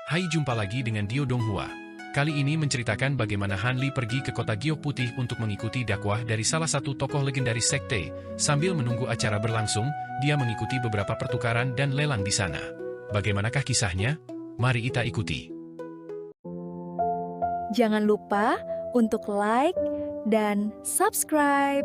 Hai, jumpa lagi dengan Dio Donghua. Kali ini menceritakan bagaimana Han Li pergi ke kota Giok Putih untuk mengikuti dakwah dari salah satu tokoh legendaris sekte. Sambil menunggu acara berlangsung, dia mengikuti beberapa pertukaran dan lelang di sana. Bagaimanakah kisahnya? Mari kita ikuti. Jangan lupa untuk like dan subscribe.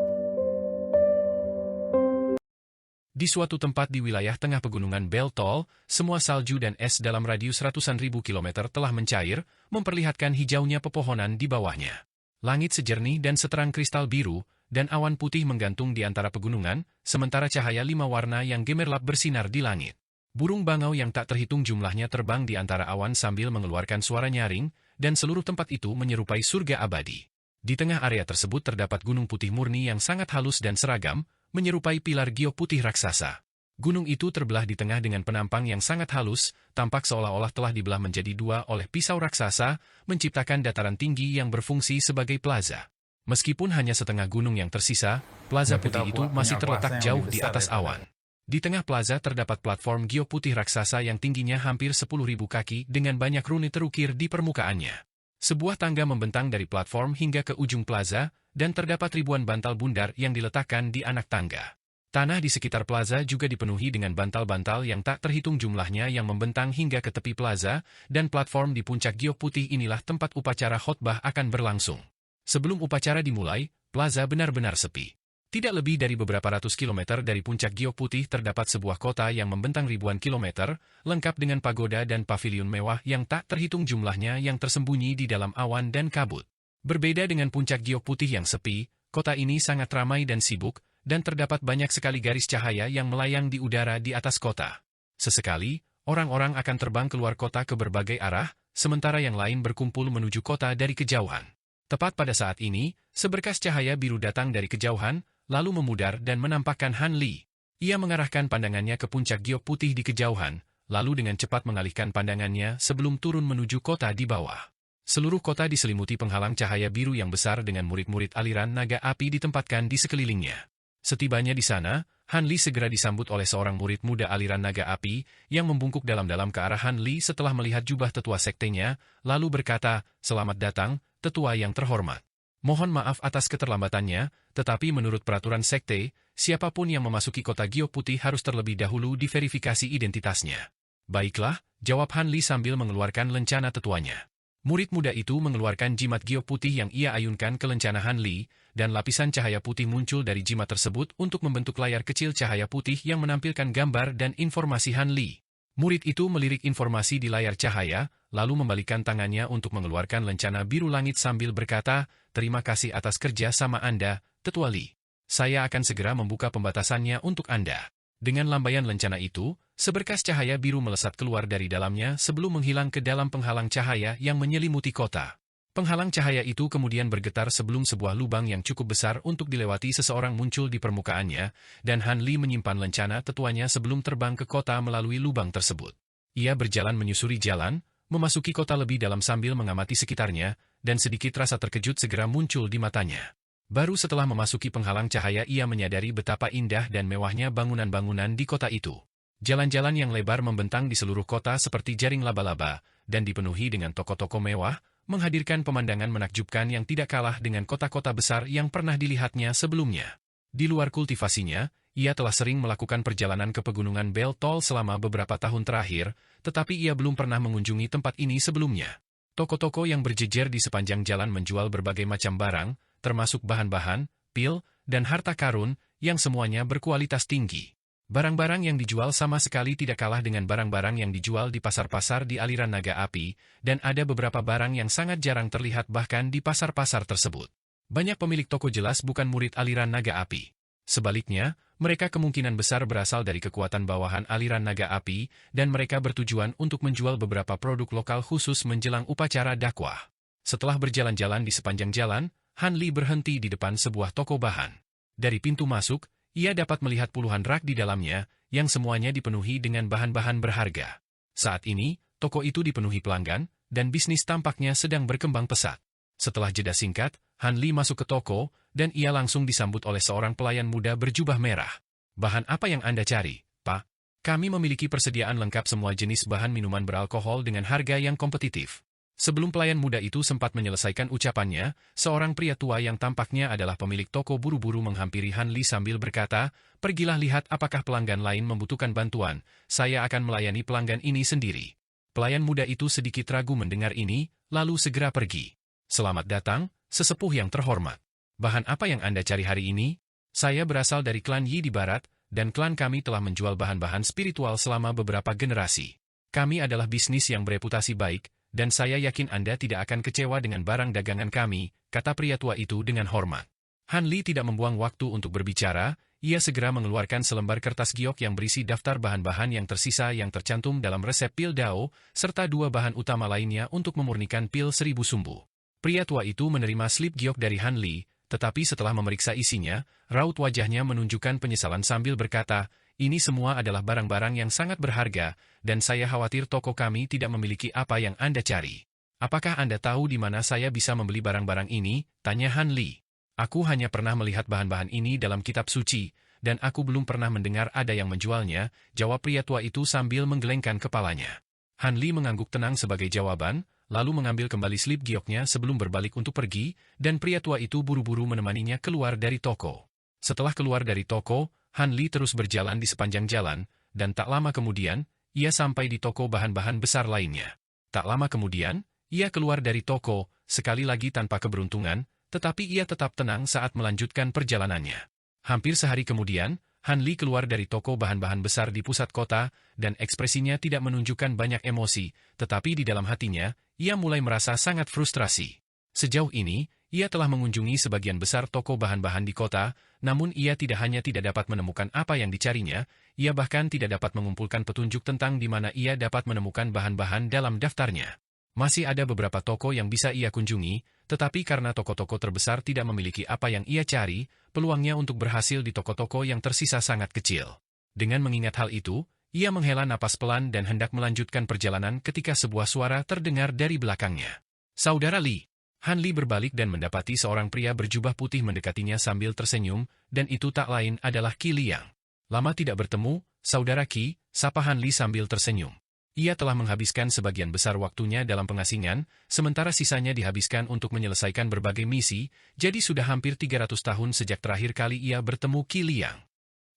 Di suatu tempat di wilayah tengah pegunungan Beltol, semua salju dan es dalam radius ratusan ribu kilometer telah mencair, memperlihatkan hijaunya pepohonan di bawahnya. Langit sejernih dan seterang kristal biru, dan awan putih menggantung di antara pegunungan, sementara cahaya 5 warna yang gemerlap bersinar di langit. Burung bangau yang tak terhitung jumlahnya terbang di antara awan sambil mengeluarkan suara nyaring, dan seluruh tempat itu menyerupai surga abadi. Di tengah area tersebut terdapat gunung putih murni yang sangat halus dan seragam, menyerupai pilar giok putih raksasa. Gunung itu terbelah di tengah dengan penampang yang sangat halus, tampak seolah-olah telah dibelah menjadi dua oleh pisau raksasa, menciptakan dataran tinggi yang berfungsi sebagai plaza. Meskipun hanya setengah gunung yang tersisa, plaza putih itu masih terletak jauh di atas awan. Di tengah plaza terdapat platform giok putih raksasa yang tingginya hampir 10.000 kaki dengan banyak rune terukir di permukaannya. Sebuah tangga membentang dari platform hingga ke ujung plaza, dan terdapat ribuan bantal bundar yang diletakkan di anak tangga. Tanah di sekitar plaza juga dipenuhi dengan bantal-bantal yang tak terhitung jumlahnya yang membentang hingga ke tepi plaza, dan platform di puncak giok putih inilah tempat upacara khotbah akan berlangsung. Sebelum upacara dimulai, plaza benar-benar sepi. Tidak lebih dari beberapa ratus kilometer dari puncak giok putih terdapat sebuah kota yang membentang ribuan kilometer, lengkap dengan pagoda dan pavilion mewah yang tak terhitung jumlahnya yang tersembunyi di dalam awan dan kabut. Berbeda dengan puncak giok putih yang sepi, kota ini sangat ramai dan sibuk, dan terdapat banyak sekali garis cahaya yang melayang di udara di atas kota. Sesekali, orang-orang akan terbang keluar kota ke berbagai arah, sementara yang lain berkumpul menuju kota dari kejauhan. Tepat pada saat ini, seberkas cahaya biru datang dari kejauhan, lalu memudar dan menampakkan Han Li. Ia mengarahkan pandangannya ke puncak giok putih di kejauhan, lalu dengan cepat mengalihkan pandangannya sebelum turun menuju kota di bawah. Seluruh kota diselimuti penghalang cahaya biru yang besar dengan murid-murid aliran naga api ditempatkan di sekelilingnya. Setibanya di sana, Han Li segera disambut oleh seorang murid muda aliran naga api yang membungkuk dalam-dalam ke arah Han Li setelah melihat jubah tetua sektenya, lalu berkata, "Selamat datang, tetua yang terhormat. Mohon maaf atas keterlambatannya, tetapi menurut peraturan sekte, siapapun yang memasuki kota giok putih harus terlebih dahulu diverifikasi identitasnya." "Baiklah," jawab Han Li sambil mengeluarkan lencana tetuanya. Murid muda itu mengeluarkan jimat giok putih yang ia ayunkan ke lencana Han Li, dan lapisan cahaya putih muncul dari jimat tersebut untuk membentuk layar kecil cahaya putih yang menampilkan gambar dan informasi Han Li. Murid itu melirik informasi di layar cahaya, lalu membalikkan tangannya untuk mengeluarkan lencana biru langit sambil berkata, "Terima kasih atas kerja sama Anda, Tetua Li. Saya akan segera membuka pembatasannya untuk Anda." Dengan lambaian lencana itu, seberkas cahaya biru melesat keluar dari dalamnya sebelum menghilang ke dalam penghalang cahaya yang menyelimuti kota. Penghalang cahaya itu kemudian bergetar sebelum sebuah lubang yang cukup besar untuk dilewati seseorang muncul di permukaannya, dan Han Li menyimpan lencana tetuanya sebelum terbang ke kota melalui lubang tersebut. Ia berjalan menyusuri jalan, memasuki kota lebih dalam sambil mengamati sekitarnya, dan sedikit rasa terkejut segera muncul di matanya. Baru setelah memasuki penghalang cahaya ia menyadari betapa indah dan mewahnya bangunan-bangunan di kota itu. Jalan-jalan yang lebar membentang di seluruh kota seperti jaring laba-laba, dan dipenuhi dengan toko-toko mewah, menghadirkan pemandangan menakjubkan yang tidak kalah dengan kota-kota besar yang pernah dilihatnya sebelumnya. Di luar kultivasinya, ia telah sering melakukan perjalanan ke pegunungan Beltol selama beberapa tahun terakhir, tetapi ia belum pernah mengunjungi tempat ini sebelumnya. Toko-toko yang berjejer di sepanjang jalan menjual berbagai macam barang, termasuk bahan-bahan, pil, dan harta karun, yang semuanya berkualitas tinggi. Barang-barang yang dijual sama sekali tidak kalah dengan barang-barang yang dijual di pasar-pasar di aliran naga api, dan ada beberapa barang yang sangat jarang terlihat bahkan di pasar-pasar tersebut. Banyak pemilik toko jelas bukan murid aliran naga api. Sebaliknya, mereka kemungkinan besar berasal dari kekuatan bawahan aliran naga api, dan mereka bertujuan untuk menjual beberapa produk lokal khusus menjelang upacara dakwah. Setelah berjalan-jalan di sepanjang jalan, Han Li berhenti di depan sebuah toko bahan. Dari pintu masuk, ia dapat melihat puluhan rak di dalamnya, yang semuanya dipenuhi dengan bahan-bahan berharga. Saat ini, toko itu dipenuhi pelanggan, dan bisnis tampaknya sedang berkembang pesat. Setelah jeda singkat, Han Li masuk ke toko, dan ia langsung disambut oleh seorang pelayan muda berjubah merah. "Bahan apa yang Anda cari, Pak?" Kami memiliki persediaan lengkap semua jenis bahan minuman beralkohol dengan harga yang kompetitif. Sebelum pelayan muda itu sempat menyelesaikan ucapannya, seorang pria tua yang tampaknya adalah pemilik toko buru-buru menghampiri Han Li sambil berkata, "Pergilah lihat apakah pelanggan lain membutuhkan bantuan, saya akan melayani pelanggan ini sendiri." Pelayan muda itu sedikit ragu mendengar ini, lalu segera pergi. "Selamat datang, sesepuh yang terhormat. Bahan apa yang Anda cari hari ini?" "Saya berasal dari klan Yi di Barat, dan klan kami telah menjual bahan-bahan spiritual selama beberapa generasi. Kami adalah bisnis yang bereputasi baik, dan saya yakin Anda tidak akan kecewa dengan barang dagangan kami," kata pria tua itu dengan hormat. Han Li tidak membuang waktu untuk berbicara, ia segera mengeluarkan selembar kertas giok yang berisi daftar bahan-bahan yang tersisa yang tercantum dalam resep pil Dao, serta 2 bahan utama lainnya untuk memurnikan pil 1000 sumbu. Pria tua itu menerima slip giok dari Han Li, tetapi setelah memeriksa isinya, raut wajahnya menunjukkan penyesalan sambil berkata, "Ini semua adalah barang-barang yang sangat berharga, dan saya khawatir toko kami tidak memiliki apa yang Anda cari." "Apakah Anda tahu di mana saya bisa membeli barang-barang ini?" tanya Han Li. "Aku hanya pernah melihat bahan-bahan ini dalam kitab suci, dan aku belum pernah mendengar ada yang menjualnya," jawab pria tua itu sambil menggelengkan kepalanya. Han Li mengangguk tenang sebagai jawaban, lalu mengambil kembali slip gioknya sebelum berbalik untuk pergi, dan pria tua itu buru-buru menemaninya keluar dari toko. Setelah keluar dari toko, Han Li terus berjalan di sepanjang jalan, dan tak lama kemudian, ia sampai di toko bahan-bahan besar lainnya. Tak lama kemudian, ia keluar dari toko, sekali lagi tanpa keberuntungan, tetapi ia tetap tenang saat melanjutkan perjalanannya. Hampir sehari kemudian, Han Li keluar dari toko bahan-bahan besar di pusat kota, dan ekspresinya tidak menunjukkan banyak emosi, tetapi di dalam hatinya, ia mulai merasa sangat frustrasi. Sejauh ini, ia telah mengunjungi sebagian besar toko bahan-bahan di kota, namun ia tidak hanya tidak dapat menemukan apa yang dicarinya, ia bahkan tidak dapat mengumpulkan petunjuk tentang di mana ia dapat menemukan bahan-bahan dalam daftarnya. Masih ada beberapa toko yang bisa ia kunjungi, tetapi karena toko-toko terbesar tidak memiliki apa yang ia cari, peluangnya untuk berhasil di toko-toko yang tersisa sangat kecil. Dengan mengingat hal itu, ia menghela napas pelan dan hendak melanjutkan perjalanan ketika sebuah suara terdengar dari belakangnya. "Saudara Li." Han Li berbalik dan mendapati seorang pria berjubah putih mendekatinya sambil tersenyum, dan itu tak lain adalah Qi Liang. "Lama tidak bertemu, Saudara Qi," sapa Han Li sambil tersenyum. Ia telah menghabiskan sebagian besar waktunya dalam pengasingan, sementara sisanya dihabiskan untuk menyelesaikan berbagai misi, jadi sudah hampir 300 tahun sejak terakhir kali ia bertemu Qi Liang.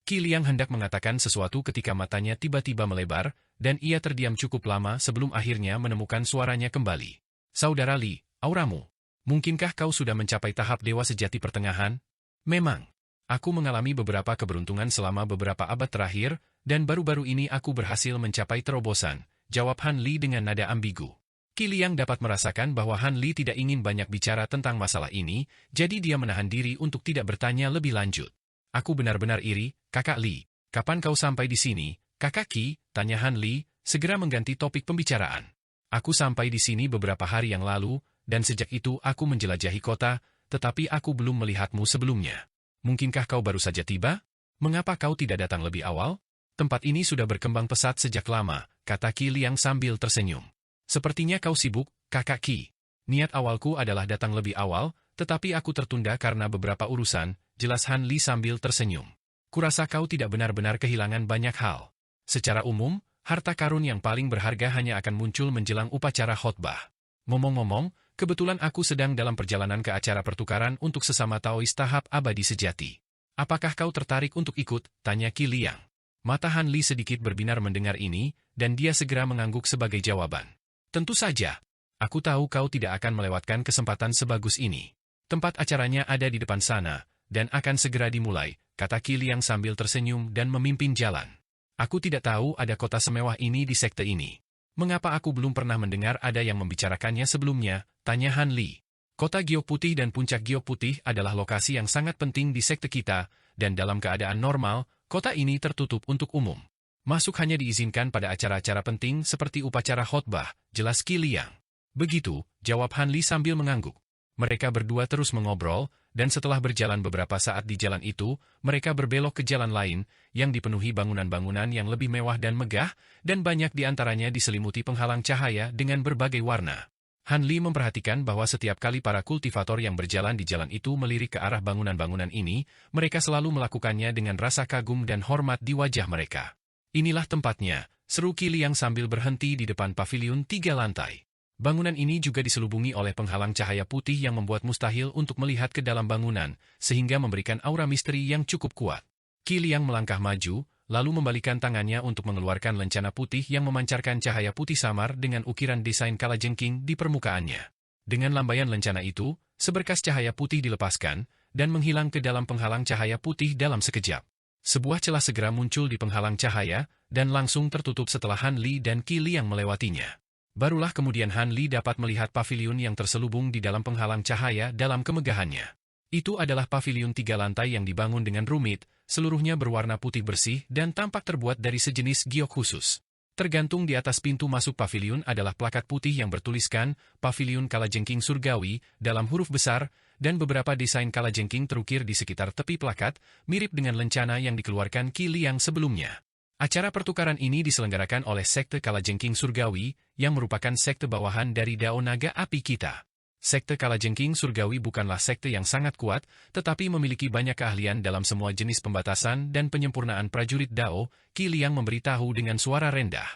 Qi Liang hendak mengatakan sesuatu ketika matanya tiba-tiba melebar, dan ia terdiam cukup lama sebelum akhirnya menemukan suaranya kembali. "Saudara Li, auramu. Mungkinkah kau sudah mencapai tahap dewa sejati pertengahan?" "Memang. Aku mengalami beberapa keberuntungan selama beberapa abad terakhir, dan baru-baru ini aku berhasil mencapai terobosan," jawab Han Li dengan nada ambigu. Qi Liang dapat merasakan bahwa Han Li tidak ingin banyak bicara tentang masalah ini, jadi dia menahan diri untuk tidak bertanya lebih lanjut. "Aku benar-benar iri, Kakak Li. Kapan kau sampai di sini, Kakak Qi?" tanya Han Li, segera mengganti topik pembicaraan. "Aku sampai di sini beberapa hari yang lalu, dan sejak itu aku menjelajahi kota, tetapi aku belum melihatmu sebelumnya. Mungkinkah kau baru saja tiba? Mengapa kau tidak datang lebih awal? Tempat ini sudah berkembang pesat sejak lama," kata Qi Liang sambil tersenyum. "Sepertinya kau sibuk, Kakak Qi. Niat awalku adalah datang lebih awal, tetapi aku tertunda karena beberapa urusan," jelas Han Li sambil tersenyum. "Kurasa kau tidak benar-benar kehilangan banyak hal. Secara umum, harta karun yang paling berharga hanya akan muncul menjelang upacara khotbah. Ngomong-ngomong, kebetulan aku sedang dalam perjalanan ke acara pertukaran untuk sesama Taois tahap abadi sejati. Apakah kau tertarik untuk ikut?" tanya Qi Liang. Mata Han Li sedikit berbinar mendengar ini, dan dia segera mengangguk sebagai jawaban. "Tentu saja. Aku tahu kau tidak akan melewatkan kesempatan sebagus ini. Tempat acaranya ada di depan sana, dan akan segera dimulai," kata Qi Liang sambil tersenyum dan memimpin jalan. "Aku tidak tahu ada kota semewah ini di sekte ini. Mengapa aku belum pernah mendengar ada yang membicarakannya sebelumnya?" tanya Han Li. "Kota Giok Putih dan Puncak Giok Putih adalah lokasi yang sangat penting di sekte kita, dan dalam keadaan normal, kota ini tertutup untuk umum. Masuk hanya diizinkan pada acara-acara penting seperti upacara khotbah," jelas Qi Liang. "Begitu," jawab Han Li sambil mengangguk. Mereka berdua terus mengobrol, dan setelah berjalan beberapa saat di jalan itu, mereka berbelok ke jalan lain, yang dipenuhi bangunan-bangunan yang lebih mewah dan megah, dan banyak di antaranya diselimuti penghalang cahaya dengan berbagai warna. Han Li memperhatikan bahwa setiap kali para kultivator yang berjalan di jalan itu melirik ke arah bangunan-bangunan ini, mereka selalu melakukannya dengan rasa kagum dan hormat di wajah mereka. Inilah tempatnya, seru Qi Liang sambil berhenti di depan paviliun 3 lantai. Bangunan ini juga diselubungi oleh penghalang cahaya putih yang membuat mustahil untuk melihat ke dalam bangunan, sehingga memberikan aura misteri yang cukup kuat. Qi Liang melangkah maju, lalu membalikan tangannya untuk mengeluarkan lencana putih yang memancarkan cahaya putih samar dengan ukiran desain kalajengking di permukaannya. Dengan lambaian lencana itu, seberkas cahaya putih dilepaskan, dan menghilang ke dalam penghalang cahaya putih dalam sekejap. Sebuah celah segera muncul di penghalang cahaya, dan langsung tertutup setelah Han Li dan Qi Liang melewatinya. Barulah kemudian Han Li dapat melihat paviliun yang terselubung di dalam penghalang cahaya dalam kemegahannya. Itu adalah paviliun 3 lantai yang dibangun dengan rumit, seluruhnya berwarna putih bersih dan tampak terbuat dari sejenis giok khusus. Tergantung di atas pintu masuk paviliun adalah plakat putih yang bertuliskan Paviliun Kalajengking Surgawi dalam huruf besar, dan beberapa desain kalajengking terukir di sekitar tepi plakat, mirip dengan lencana yang dikeluarkan Qi Liang sebelumnya. Acara pertukaran ini diselenggarakan oleh Sekte Kalajengking Surgawi, yang merupakan sekte bawahan dari Dao Naga Api kita. Sekte Kalajengking Surgawi bukanlah sekte yang sangat kuat, tetapi memiliki banyak keahlian dalam semua jenis pembatasan dan penyempurnaan prajurit Dao. Qi Liang memberitahu dengan suara rendah.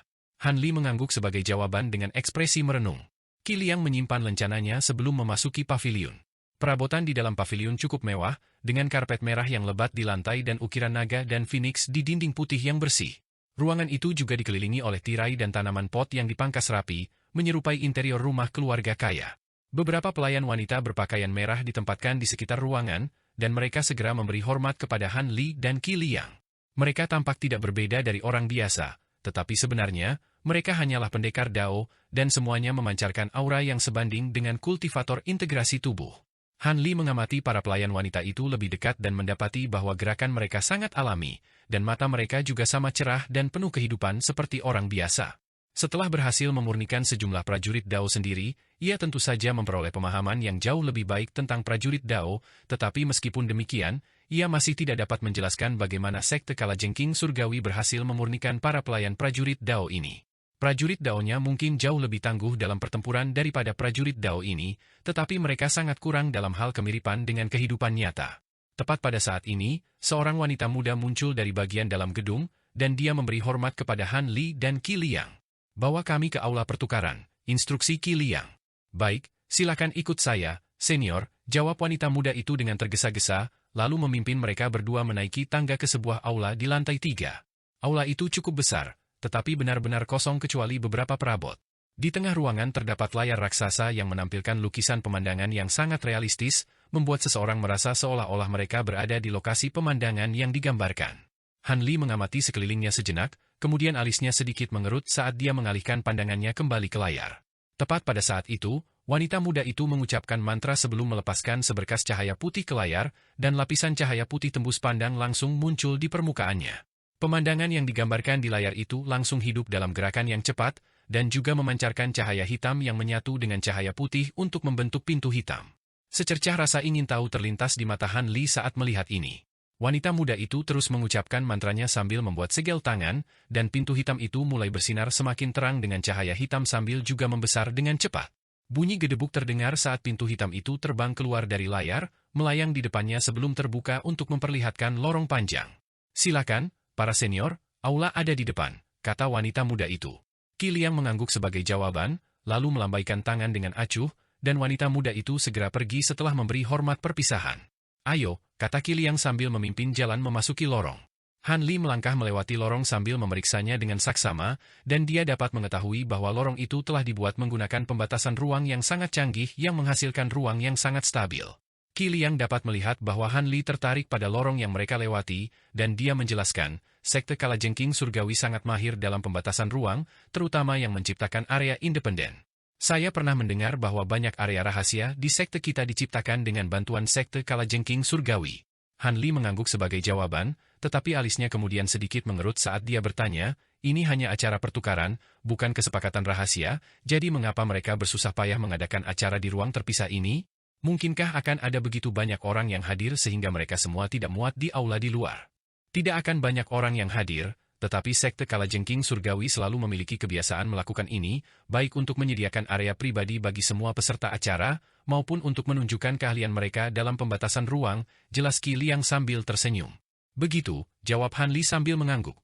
Han Li mengangguk sebagai jawaban dengan ekspresi merenung. Qi Liang menyimpan lencananya sebelum memasuki paviliun. Perabotan di dalam paviliun cukup mewah, dengan karpet merah yang lebat di lantai dan ukiran naga dan phoenix di dinding putih yang bersih. Ruangan itu juga dikelilingi oleh tirai dan tanaman pot yang dipangkas rapi, menyerupai interior rumah keluarga kaya. Beberapa pelayan wanita berpakaian merah ditempatkan di sekitar ruangan, dan mereka segera memberi hormat kepada Han Li dan Qi Liang. Mereka tampak tidak berbeda dari orang biasa, tetapi sebenarnya, mereka hanyalah pendekar Dao, dan semuanya memancarkan aura yang sebanding dengan kultivator integrasi tubuh. Han Li mengamati para pelayan wanita itu lebih dekat dan mendapati bahwa gerakan mereka sangat alami, dan mata mereka juga sama cerah dan penuh kehidupan seperti orang biasa. Setelah berhasil memurnikan sejumlah prajurit Dao sendiri, ia tentu saja memperoleh pemahaman yang jauh lebih baik tentang prajurit Dao, tetapi meskipun demikian, ia masih tidak dapat menjelaskan bagaimana Sekte Kalajengking Surgawi berhasil memurnikan para pelayan prajurit Dao ini. Prajurit Dao-nya mungkin jauh lebih tangguh dalam pertempuran daripada prajurit Dao ini, tetapi mereka sangat kurang dalam hal kemiripan dengan kehidupan nyata. Tepat pada saat ini, seorang wanita muda muncul dari bagian dalam gedung, dan dia memberi hormat kepada Han Li dan Qi Liang. Bawa kami ke aula pertukaran, instruksi Qi Liang. Baik, silakan ikut saya, senior, jawab wanita muda itu dengan tergesa-gesa, lalu memimpin mereka berdua menaiki tangga ke sebuah aula di lantai 3. Aula itu cukup besar, tetapi benar-benar kosong kecuali beberapa perabot. Di tengah ruangan terdapat layar raksasa yang menampilkan lukisan pemandangan yang sangat realistis, membuat seseorang merasa seolah-olah mereka berada di lokasi pemandangan yang digambarkan. Han Li mengamati sekelilingnya sejenak, kemudian alisnya sedikit mengerut saat dia mengalihkan pandangannya kembali ke layar. Tepat pada saat itu, wanita muda itu mengucapkan mantra sebelum melepaskan seberkas cahaya putih ke layar, dan lapisan cahaya putih tembus pandang langsung muncul di permukaannya. Pemandangan yang digambarkan di layar itu langsung hidup dalam gerakan yang cepat, dan juga memancarkan cahaya hitam yang menyatu dengan cahaya putih untuk membentuk pintu hitam. Secercah rasa ingin tahu terlintas di mata Han Li saat melihat ini. Wanita muda itu terus mengucapkan mantranya sambil membuat segel tangan, dan pintu hitam itu mulai bersinar semakin terang dengan cahaya hitam sambil juga membesar dengan cepat. Bunyi gedebuk terdengar saat pintu hitam itu terbang keluar dari layar, melayang di depannya sebelum terbuka untuk memperlihatkan lorong panjang. Silakan, para senior, aula ada di depan, kata wanita muda itu. Qi Liang mengangguk sebagai jawaban, lalu melambaikan tangan dengan acuh, dan wanita muda itu segera pergi setelah memberi hormat perpisahan. Ayo, kata Qi Liang sambil memimpin jalan memasuki lorong. Han Li melangkah melewati lorong sambil memeriksanya dengan saksama, dan dia dapat mengetahui bahwa lorong itu telah dibuat menggunakan pembatasan ruang yang sangat canggih yang menghasilkan ruang yang sangat stabil. Qi Liang dapat melihat bahwa Han Li tertarik pada lorong yang mereka lewati, dan dia menjelaskan, Sekte Kalajengking Surgawi sangat mahir dalam pembatasan ruang, terutama yang menciptakan area independen. Saya pernah mendengar bahwa banyak area rahasia di sekte kita diciptakan dengan bantuan Sekte Kalajengking Surgawi. Han Li mengangguk sebagai jawaban, tetapi alisnya kemudian sedikit mengerut saat dia bertanya, ini hanya acara pertukaran, bukan kesepakatan rahasia, jadi mengapa mereka bersusah payah mengadakan acara di ruang terpisah ini? Mungkinkah akan ada begitu banyak orang yang hadir sehingga mereka semua tidak muat di aula di luar? Tidak akan banyak orang yang hadir, tetapi Sekte Kalajengking Surgawi selalu memiliki kebiasaan melakukan ini, baik untuk menyediakan area pribadi bagi semua peserta acara, maupun untuk menunjukkan keahlian mereka dalam pembatasan ruang, jelas Qi Liang sambil tersenyum. Begitu, jawab Han Li sambil mengangguk.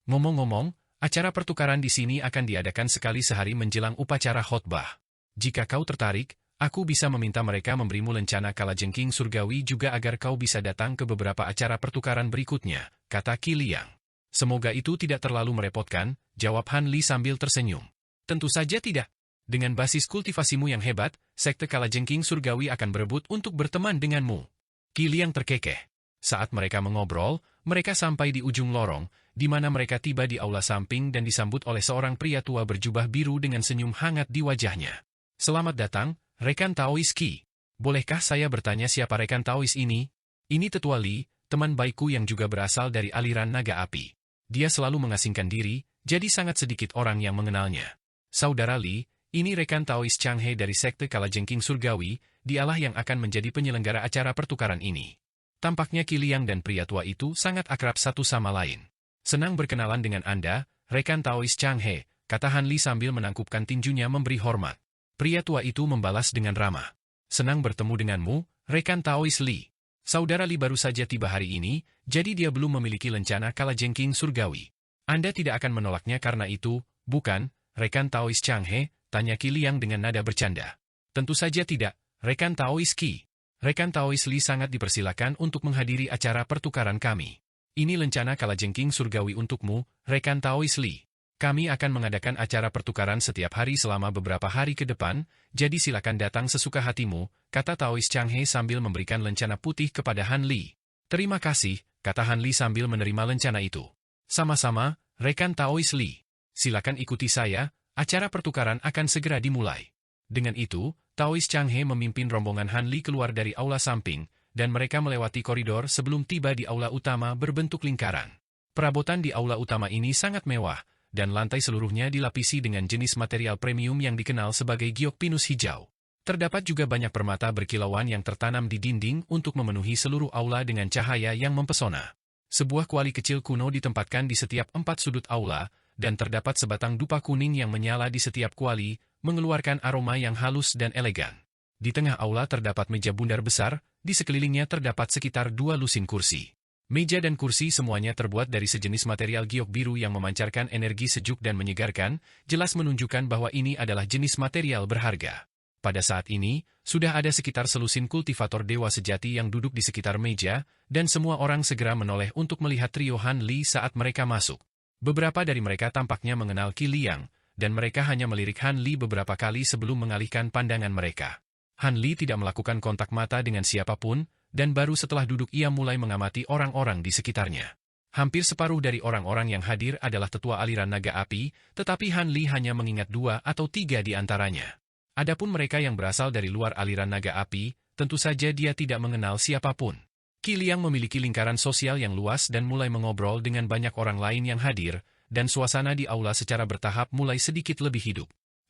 Ngomong-ngomong, acara pertukaran di sini akan diadakan sekali sehari menjelang upacara khotbah. Jika kau tertarik, aku bisa meminta mereka memberimu lencana kalajengking surgawi juga agar kau bisa datang ke beberapa acara pertukaran berikutnya, kata Qi Liang. Semoga itu tidak terlalu merepotkan, jawab Han Li sambil tersenyum. Tentu saja tidak. Dengan basis kultivasimu yang hebat, sekte kalajengking surgawi akan berebut untuk berteman denganmu. Qi Liang terkekeh. Saat mereka mengobrol, mereka sampai di ujung lorong, di mana mereka tiba di aula samping dan disambut oleh seorang pria tua berjubah biru dengan senyum hangat di wajahnya. Selamat datang, rekan Taois Qi. Bolehkah saya bertanya siapa rekan Taois ini? Ini Tetua Li, teman baikku yang juga berasal dari aliran naga api. Dia selalu mengasingkan diri, jadi sangat sedikit orang yang mengenalnya. Saudara Li, ini rekan Taois Chang He dari sekte kalajengking surgawi, dialah yang akan menjadi penyelenggara acara pertukaran ini. Tampaknya Qi Liang dan pria tua itu sangat akrab satu sama lain. Senang berkenalan dengan Anda, rekan Taois Chang He, kata Han Li sambil menangkupkan tinjunya memberi hormat. Pria tua itu membalas dengan ramah. Senang bertemu denganmu, rekan Taois Li. Saudara Li baru saja tiba hari ini, jadi dia belum memiliki lencana kalajengking surgawi. Anda tidak akan menolaknya karena itu, bukan, rekan Taois Chang He, tanya Qi Liang dengan nada bercanda. Tentu saja tidak, rekan Taois Qi. Rekan Taois Li sangat dipersilakan untuk menghadiri acara pertukaran kami. Ini lencana kalajengking surgawi untukmu, rekan Taois Li. Kami akan mengadakan acara pertukaran setiap hari selama beberapa hari ke depan, jadi silakan datang sesuka hatimu, kata Taois Chang He sambil memberikan lencana putih kepada Han Li. Terima kasih, kata Han Li sambil menerima lencana itu. Sama-sama, rekan Taois Li. Silakan ikuti saya, acara pertukaran akan segera dimulai. Dengan itu, Taois Chang He memimpin rombongan Han Li keluar dari aula samping, dan mereka melewati koridor sebelum tiba di aula utama berbentuk lingkaran. Perabotan di aula utama ini sangat mewah, dan lantai seluruhnya dilapisi dengan jenis material premium yang dikenal sebagai giok pinus hijau. Terdapat juga banyak permata berkilauan yang tertanam di dinding untuk memenuhi seluruh aula dengan cahaya yang mempesona. Sebuah kuali kecil kuno ditempatkan di setiap 4 sudut aula, dan terdapat sebatang dupa kuning yang menyala di setiap kuali, mengeluarkan aroma yang halus dan elegan. Di tengah aula terdapat meja bundar besar, di sekelilingnya terdapat sekitar 2 lusin kursi. Meja dan kursi semuanya terbuat dari sejenis material giok biru yang memancarkan energi sejuk dan menyegarkan, jelas menunjukkan bahwa ini adalah jenis material berharga. Pada saat ini, sudah ada sekitar selusin kultivator dewa sejati yang duduk di sekitar meja, dan semua orang segera menoleh untuk melihat trio Han Li saat mereka masuk. Beberapa dari mereka tampaknya mengenal Qi Liang, dan mereka hanya melirik Han Li beberapa kali sebelum mengalihkan pandangan mereka. Han Li tidak melakukan kontak mata dengan siapapun, dan baru setelah duduk ia mulai mengamati orang-orang di sekitarnya. Hampir separuh dari orang-orang yang hadir adalah tetua aliran naga api, tetapi Han Li hanya mengingat 2 atau 3 di antaranya. Adapun mereka yang berasal dari luar aliran naga api, tentu saja dia tidak mengenal siapapun. Qi Liang memiliki lingkaran sosial yang luas dan mulai mengobrol dengan banyak orang lain yang hadir, dan suasana di aula secara bertahap mulai sedikit lebih hidup.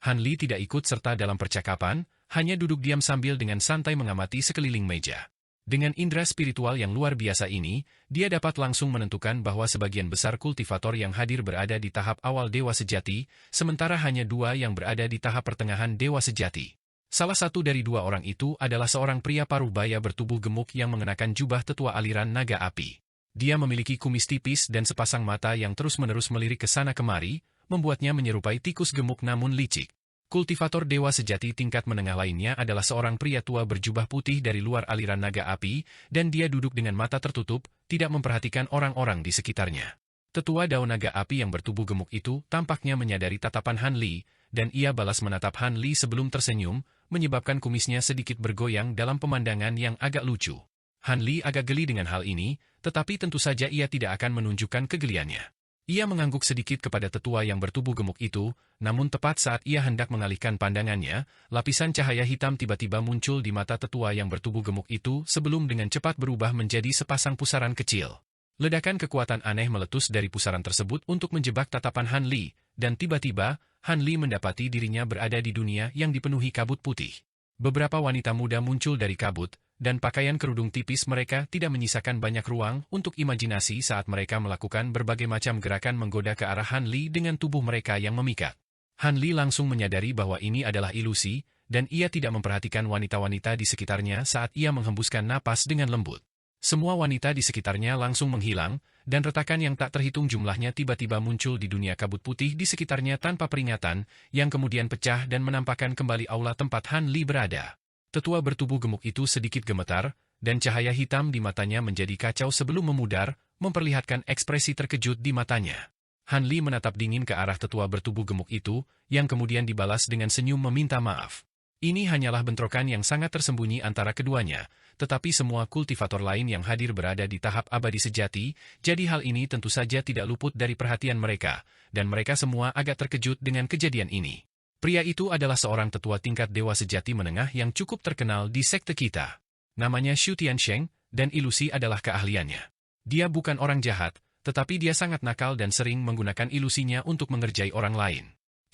Han Li tidak ikut serta dalam percakapan, hanya duduk diam sambil dengan santai mengamati sekeliling meja. Dengan indera spiritual yang luar biasa ini, dia dapat langsung menentukan bahwa sebagian besar kultivator yang hadir berada di tahap awal dewa sejati, sementara hanya 2 yang berada di tahap pertengahan dewa sejati. Salah satu dari 2 orang itu adalah seorang pria paruh baya bertubuh gemuk yang mengenakan jubah tetua aliran naga api. Dia memiliki kumis tipis dan sepasang mata yang terus-menerus melirik ke sana kemari, membuatnya menyerupai tikus gemuk namun licik. Kultivator dewa sejati tingkat menengah lainnya adalah seorang pria tua berjubah putih dari luar aliran naga api, dan dia duduk dengan mata tertutup, tidak memperhatikan orang-orang di sekitarnya. Tetua daun naga api yang bertubuh gemuk itu tampaknya menyadari tatapan Han Li, dan ia balas menatap Han Li sebelum tersenyum, menyebabkan kumisnya sedikit bergoyang dalam pemandangan yang agak lucu. Han Li agak geli dengan hal ini, tetapi tentu saja ia tidak akan menunjukkan kegeliannya. Ia mengangguk sedikit kepada tetua yang bertubuh gemuk itu, namun tepat saat ia hendak mengalihkan pandangannya, lapisan cahaya hitam tiba-tiba muncul di mata tetua yang bertubuh gemuk itu sebelum dengan cepat berubah menjadi sepasang pusaran kecil. Ledakan kekuatan aneh meletus dari pusaran tersebut untuk menjebak tatapan Han Li, dan tiba-tiba, Han Li mendapati dirinya berada di dunia yang dipenuhi kabut putih. Beberapa wanita muda muncul dari kabut, dan pakaian kerudung tipis mereka tidak menyisakan banyak ruang untuk imajinasi saat mereka melakukan berbagai macam gerakan menggoda ke arah Han Li dengan tubuh mereka yang memikat. Han Li langsung menyadari bahwa ini adalah ilusi, dan ia tidak memperhatikan wanita-wanita di sekitarnya saat ia menghembuskan napas dengan lembut. Semua wanita di sekitarnya langsung menghilang, dan retakan yang tak terhitung jumlahnya tiba-tiba muncul di dunia kabut putih di sekitarnya tanpa peringatan, yang kemudian pecah dan menampakkan kembali aula tempat Han Li berada. Tetua bertubuh gemuk itu sedikit gemetar, dan cahaya hitam di matanya menjadi kacau sebelum memudar, memperlihatkan ekspresi terkejut di matanya. Han Li menatap dingin ke arah tetua bertubuh gemuk itu, yang kemudian dibalas dengan senyum meminta maaf. Ini hanyalah bentrokan yang sangat tersembunyi antara keduanya, tetapi semua kultivator lain yang hadir berada di tahap abadi sejati, jadi hal ini tentu saja tidak luput dari perhatian mereka, dan mereka semua agak terkejut dengan kejadian ini. Pria itu adalah seorang tetua tingkat dewa sejati menengah yang cukup terkenal di sekte kita. Namanya Xu Tiansheng, dan ilusi adalah keahliannya. Dia bukan orang jahat, tetapi dia sangat nakal dan sering menggunakan ilusinya untuk mengerjai orang lain.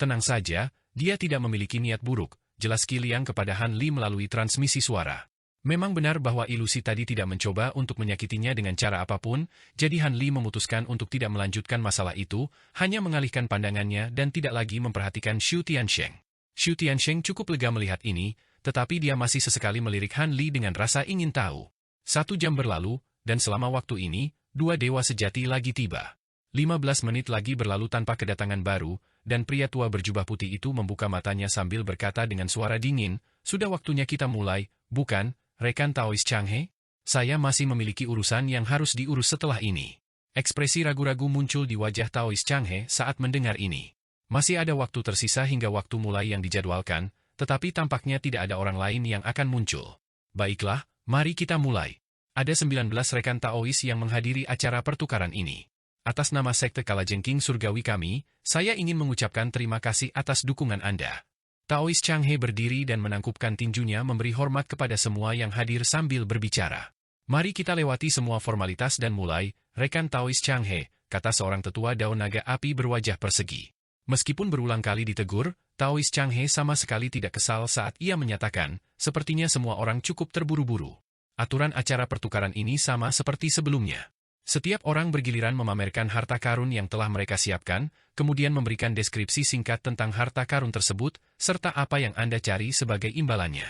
Tenang saja, dia tidak memiliki niat buruk, jelas Qi Liang kepada Han Li melalui transmisi suara. Memang benar bahwa ilusi tadi tidak mencoba untuk menyakitinya dengan cara apapun, jadi Han Li memutuskan untuk tidak melanjutkan masalah itu, hanya mengalihkan pandangannya dan tidak lagi memperhatikan Xu Tiansheng. Xu Tiansheng cukup lega melihat ini, tetapi dia masih sesekali melirik Han Li dengan rasa ingin tahu. 1 jam berlalu, dan selama waktu ini, 2 dewa sejati lagi tiba. 15 menit lagi berlalu tanpa kedatangan baru, dan pria tua berjubah putih itu membuka matanya sambil berkata dengan suara dingin, "Sudah waktunya kita mulai, bukan, rekan Taois Changhe? Saya masih memiliki urusan yang harus diurus setelah ini." Ekspresi ragu-ragu muncul di wajah Taois Changhe saat mendengar ini. Masih ada waktu tersisa hingga waktu mulai yang dijadwalkan, tetapi tampaknya tidak ada orang lain yang akan muncul. Baiklah, mari kita mulai. Ada 19 rekan Taois yang menghadiri acara pertukaran ini. Atas nama Sekte Kalajengking Surgawi kami, saya ingin mengucapkan terima kasih atas dukungan Anda. Taois Changhe berdiri dan menangkupkan tinjunya memberi hormat kepada semua yang hadir sambil berbicara. Mari kita lewati semua formalitas dan mulai, rekan Taois Changhe, kata seorang tetua daun naga api berwajah persegi. Meskipun berulang kali ditegur, Taois Changhe sama sekali tidak kesal saat ia menyatakan, sepertinya semua orang cukup terburu-buru. Aturan acara pertukaran ini sama seperti sebelumnya. Setiap orang bergiliran memamerkan harta karun yang telah mereka siapkan, kemudian memberikan deskripsi singkat tentang harta karun tersebut, serta apa yang Anda cari sebagai imbalannya.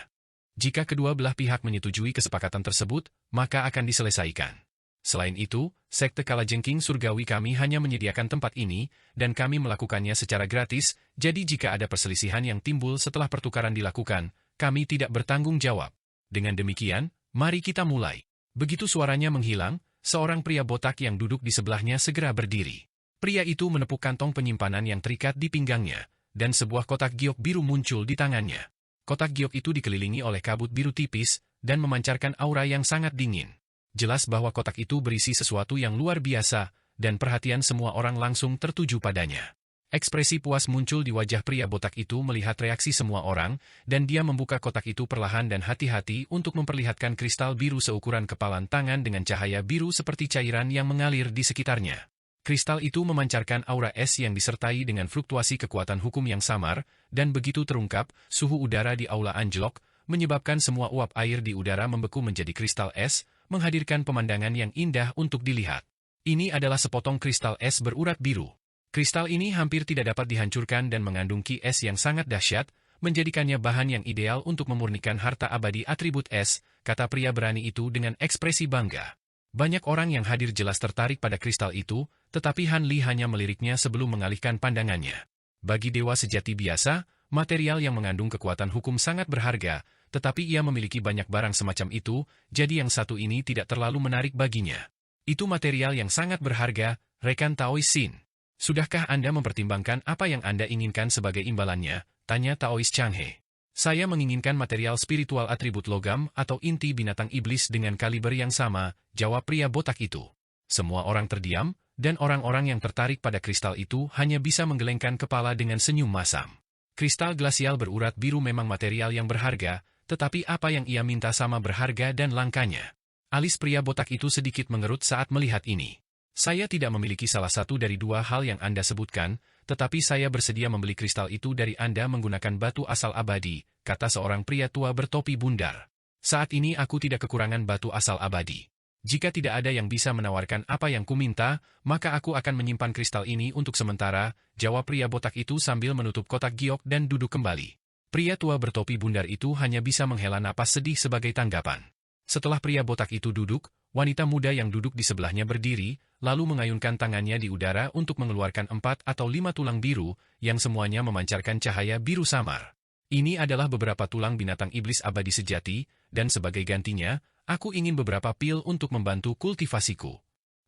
Jika kedua belah pihak menyetujui kesepakatan tersebut, maka akan diselesaikan. Selain itu, Sekte Kalajengking Surgawi kami hanya menyediakan tempat ini, dan kami melakukannya secara gratis, jadi jika ada perselisihan yang timbul setelah pertukaran dilakukan, kami tidak bertanggung jawab. Dengan demikian, mari kita mulai. Begitu suaranya menghilang, seorang pria botak yang duduk di sebelahnya segera berdiri. Pria itu menepuk kantong penyimpanan yang terikat di pinggangnya, dan sebuah kotak giok biru muncul di tangannya. Kotak giok itu dikelilingi oleh kabut biru tipis, dan memancarkan aura yang sangat dingin. Jelas bahwa kotak itu berisi sesuatu yang luar biasa, dan perhatian semua orang langsung tertuju padanya. Ekspresi puas muncul di wajah pria botak itu melihat reaksi semua orang, dan dia membuka kotak itu perlahan dan hati-hati untuk memperlihatkan kristal biru seukuran kepalan tangan dengan cahaya biru seperti cairan yang mengalir di sekitarnya. Kristal itu memancarkan aura es yang disertai dengan fluktuasi kekuatan hukum yang samar, dan begitu terungkap, suhu udara di aula anjlok, menyebabkan semua uap air di udara membeku menjadi kristal es, menghadirkan pemandangan yang indah untuk dilihat. Ini adalah sepotong kristal es berurat biru. Kristal ini hampir tidak dapat dihancurkan dan mengandung ki es yang sangat dahsyat, menjadikannya bahan yang ideal untuk memurnikan harta abadi atribut es, kata pria berani itu dengan ekspresi bangga. Banyak orang yang hadir jelas tertarik pada kristal itu, tetapi Han Li hanya meliriknya sebelum mengalihkan pandangannya. Bagi dewa sejati biasa, material yang mengandung kekuatan hukum sangat berharga, tetapi ia memiliki banyak barang semacam itu, jadi yang satu ini tidak terlalu menarik baginya. Itu material yang sangat berharga, rekan Taois Sin. Sudahkah Anda mempertimbangkan apa yang Anda inginkan sebagai imbalannya? Tanya Taois Changhe. Saya menginginkan material spiritual atribut logam atau inti binatang iblis dengan kaliber yang sama, jawab pria botak itu. Semua orang terdiam, dan orang-orang yang tertarik pada kristal itu hanya bisa menggelengkan kepala dengan senyum masam. Kristal glasial berurat biru memang material yang berharga, tetapi apa yang ia minta sama berharga dan langkanya. Alis pria botak itu sedikit mengerut saat melihat ini. Saya tidak memiliki salah satu dari dua hal yang Anda sebutkan, tetapi saya bersedia membeli kristal itu dari Anda menggunakan batu asal abadi, kata seorang pria tua bertopi bundar. Saat ini aku tidak kekurangan batu asal abadi. Jika tidak ada yang bisa menawarkan apa yang kuminta, maka aku akan menyimpan kristal ini untuk sementara, jawab pria botak itu sambil menutup kotak giok dan duduk kembali. Pria tua bertopi bundar itu hanya bisa menghela napas sedih sebagai tanggapan. Setelah pria botak itu duduk, wanita muda yang duduk di sebelahnya berdiri, lalu mengayunkan tangannya di udara untuk mengeluarkan 4 atau 5 tulang biru, yang semuanya memancarkan cahaya biru samar. Ini adalah beberapa tulang binatang iblis abadi sejati, dan sebagai gantinya, aku ingin beberapa pil untuk membantu kultivasiku.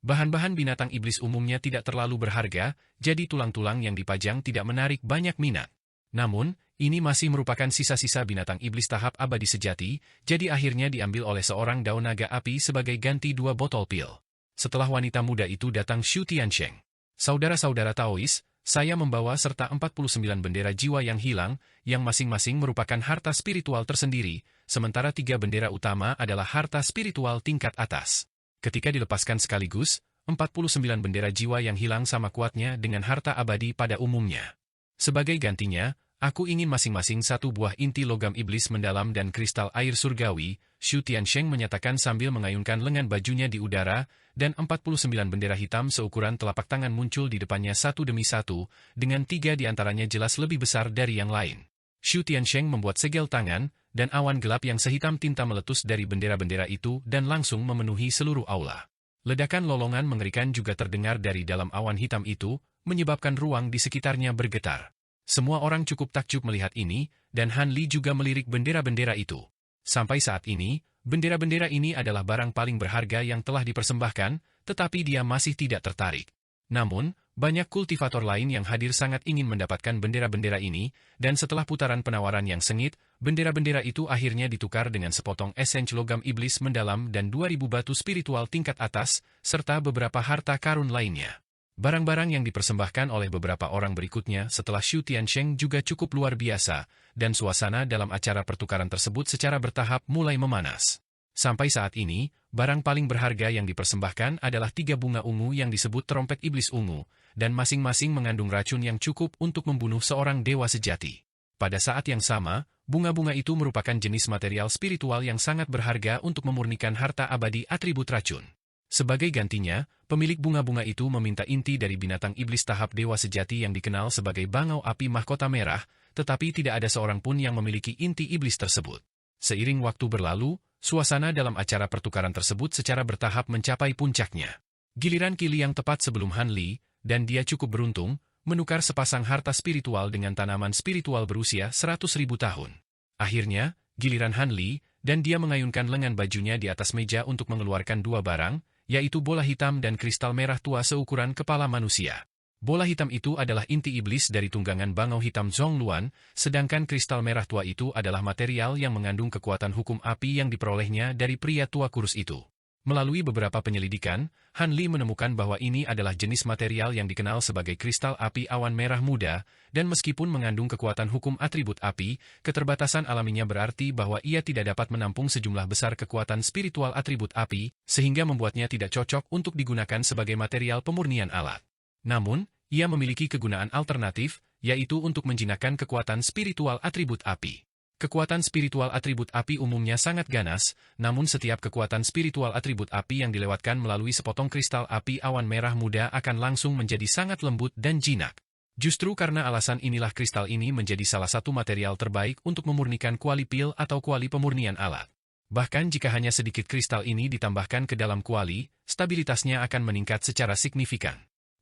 Bahan-bahan binatang iblis umumnya tidak terlalu berharga, jadi tulang-tulang yang dipajang tidak menarik banyak minat. Namun, ini masih merupakan sisa-sisa binatang iblis tahap abadi sejati, jadi akhirnya diambil oleh seorang daun naga api sebagai ganti 2 botol pil. Setelah wanita muda itu datang Xu Tiansheng. Saudara-saudara Taois, saya membawa serta 49 bendera jiwa yang hilang, yang masing-masing merupakan harta spiritual tersendiri, sementara 3 bendera utama adalah harta spiritual tingkat atas. Ketika dilepaskan sekaligus, 49 bendera jiwa yang hilang sama kuatnya dengan harta abadi pada umumnya. Sebagai gantinya, aku ingin masing-masing 1 buah inti logam iblis mendalam dan kristal air surgawi, Xu Tiansheng menyatakan sambil mengayunkan lengan bajunya di udara, dan 49 bendera hitam seukuran telapak tangan muncul di depannya satu demi satu, dengan 3 diantaranya jelas lebih besar dari yang lain. Xu Tiansheng membuat segel tangan, dan awan gelap yang sehitam tinta meletus dari bendera-bendera itu dan langsung memenuhi seluruh aula. Ledakan lolongan mengerikan juga terdengar dari dalam awan hitam itu, menyebabkan ruang di sekitarnya bergetar. Semua orang cukup takjub melihat ini, dan Han Li juga melirik bendera-bendera itu. Sampai saat ini, bendera-bendera ini adalah barang paling berharga yang telah dipersembahkan, tetapi dia masih tidak tertarik. Namun, banyak kultivator lain yang hadir sangat ingin mendapatkan bendera-bendera ini, dan setelah putaran penawaran yang sengit, bendera-bendera itu akhirnya ditukar dengan sepotong esensi logam iblis mendalam dan 2000 batu spiritual tingkat atas, serta beberapa harta karun lainnya. Barang-barang yang dipersembahkan oleh beberapa orang berikutnya setelah Xu Tiansheng juga cukup luar biasa, dan suasana dalam acara pertukaran tersebut secara bertahap mulai memanas. Sampai saat ini, barang paling berharga yang dipersembahkan adalah 3 bunga ungu yang disebut trompet iblis ungu, dan masing-masing mengandung racun yang cukup untuk membunuh seorang dewa sejati. Pada saat yang sama, bunga-bunga itu merupakan jenis material spiritual yang sangat berharga untuk memurnikan harta abadi atribut racun. Sebagai gantinya, pemilik bunga-bunga itu meminta inti dari binatang iblis tahap dewa sejati yang dikenal sebagai bangau api mahkota merah, tetapi tidak ada seorang pun yang memiliki inti iblis tersebut. Seiring waktu berlalu, suasana dalam acara pertukaran tersebut secara bertahap mencapai puncaknya. Giliran Kili yang tepat sebelum Han Li, dan dia cukup beruntung, menukar sepasang harta spiritual dengan tanaman spiritual berusia 100.000 tahun. Akhirnya, giliran Han Li, dan dia mengayunkan lengan bajunya di atas meja untuk mengeluarkan 2 barang, yaitu bola hitam dan kristal merah tua seukuran kepala manusia. Bola hitam itu adalah inti iblis dari tunggangan bangau hitam Zhongluan, sedangkan kristal merah tua itu adalah material yang mengandung kekuatan hukum api yang diperolehnya dari pria tua kurus itu. Melalui beberapa penyelidikan, Han Li menemukan bahwa ini adalah jenis material yang dikenal sebagai kristal api awan merah muda, dan meskipun mengandung kekuatan hukum atribut api, keterbatasan alaminya berarti bahwa ia tidak dapat menampung sejumlah besar kekuatan spiritual atribut api, sehingga membuatnya tidak cocok untuk digunakan sebagai material pemurnian alat. Namun, ia memiliki kegunaan alternatif, yaitu untuk menjinakkan kekuatan spiritual atribut api. Kekuatan spiritual atribut api umumnya sangat ganas, namun setiap kekuatan spiritual atribut api yang dilewatkan melalui sepotong kristal api awan merah muda akan langsung menjadi sangat lembut dan jinak. Justru karena alasan inilah kristal ini menjadi salah satu material terbaik untuk memurnikan kuali pil atau kuali pemurnian alat. Bahkan jika hanya sedikit kristal ini ditambahkan ke dalam kuali, stabilitasnya akan meningkat secara signifikan.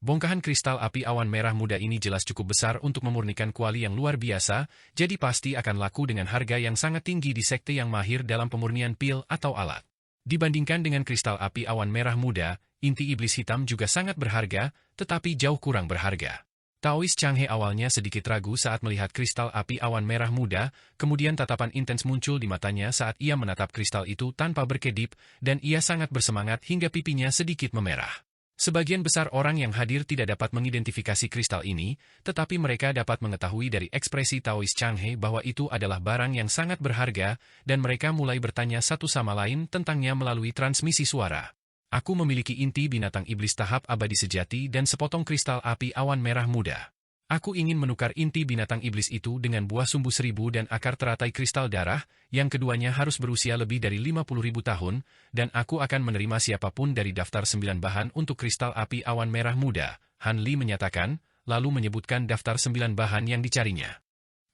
Bongkahan kristal api awan merah muda ini jelas cukup besar untuk memurnikan kuali yang luar biasa, jadi pasti akan laku dengan harga yang sangat tinggi di sekte yang mahir dalam pemurnian pil atau alat. Dibandingkan dengan kristal api awan merah muda, inti iblis hitam juga sangat berharga, tetapi jauh kurang berharga. Taois Changhe awalnya sedikit ragu saat melihat kristal api awan merah muda, kemudian tatapan intens muncul di matanya saat ia menatap kristal itu tanpa berkedip, dan ia sangat bersemangat hingga pipinya sedikit memerah. Sebagian besar orang yang hadir tidak dapat mengidentifikasi kristal ini, tetapi mereka dapat mengetahui dari ekspresi Taois Changhe bahwa itu adalah barang yang sangat berharga, dan mereka mulai bertanya satu sama lain tentangnya melalui transmisi suara. Aku memiliki inti binatang iblis tahap abadi sejati dan sepotong kristal api awan merah muda. Aku ingin menukar inti binatang iblis itu dengan buah sumbu 1000 dan akar teratai kristal darah, yang keduanya harus berusia lebih dari 50.000 tahun, dan aku akan menerima siapapun dari daftar 9 bahan untuk kristal api awan merah muda, Han Li menyatakan, lalu menyebutkan daftar 9 bahan yang dicarinya.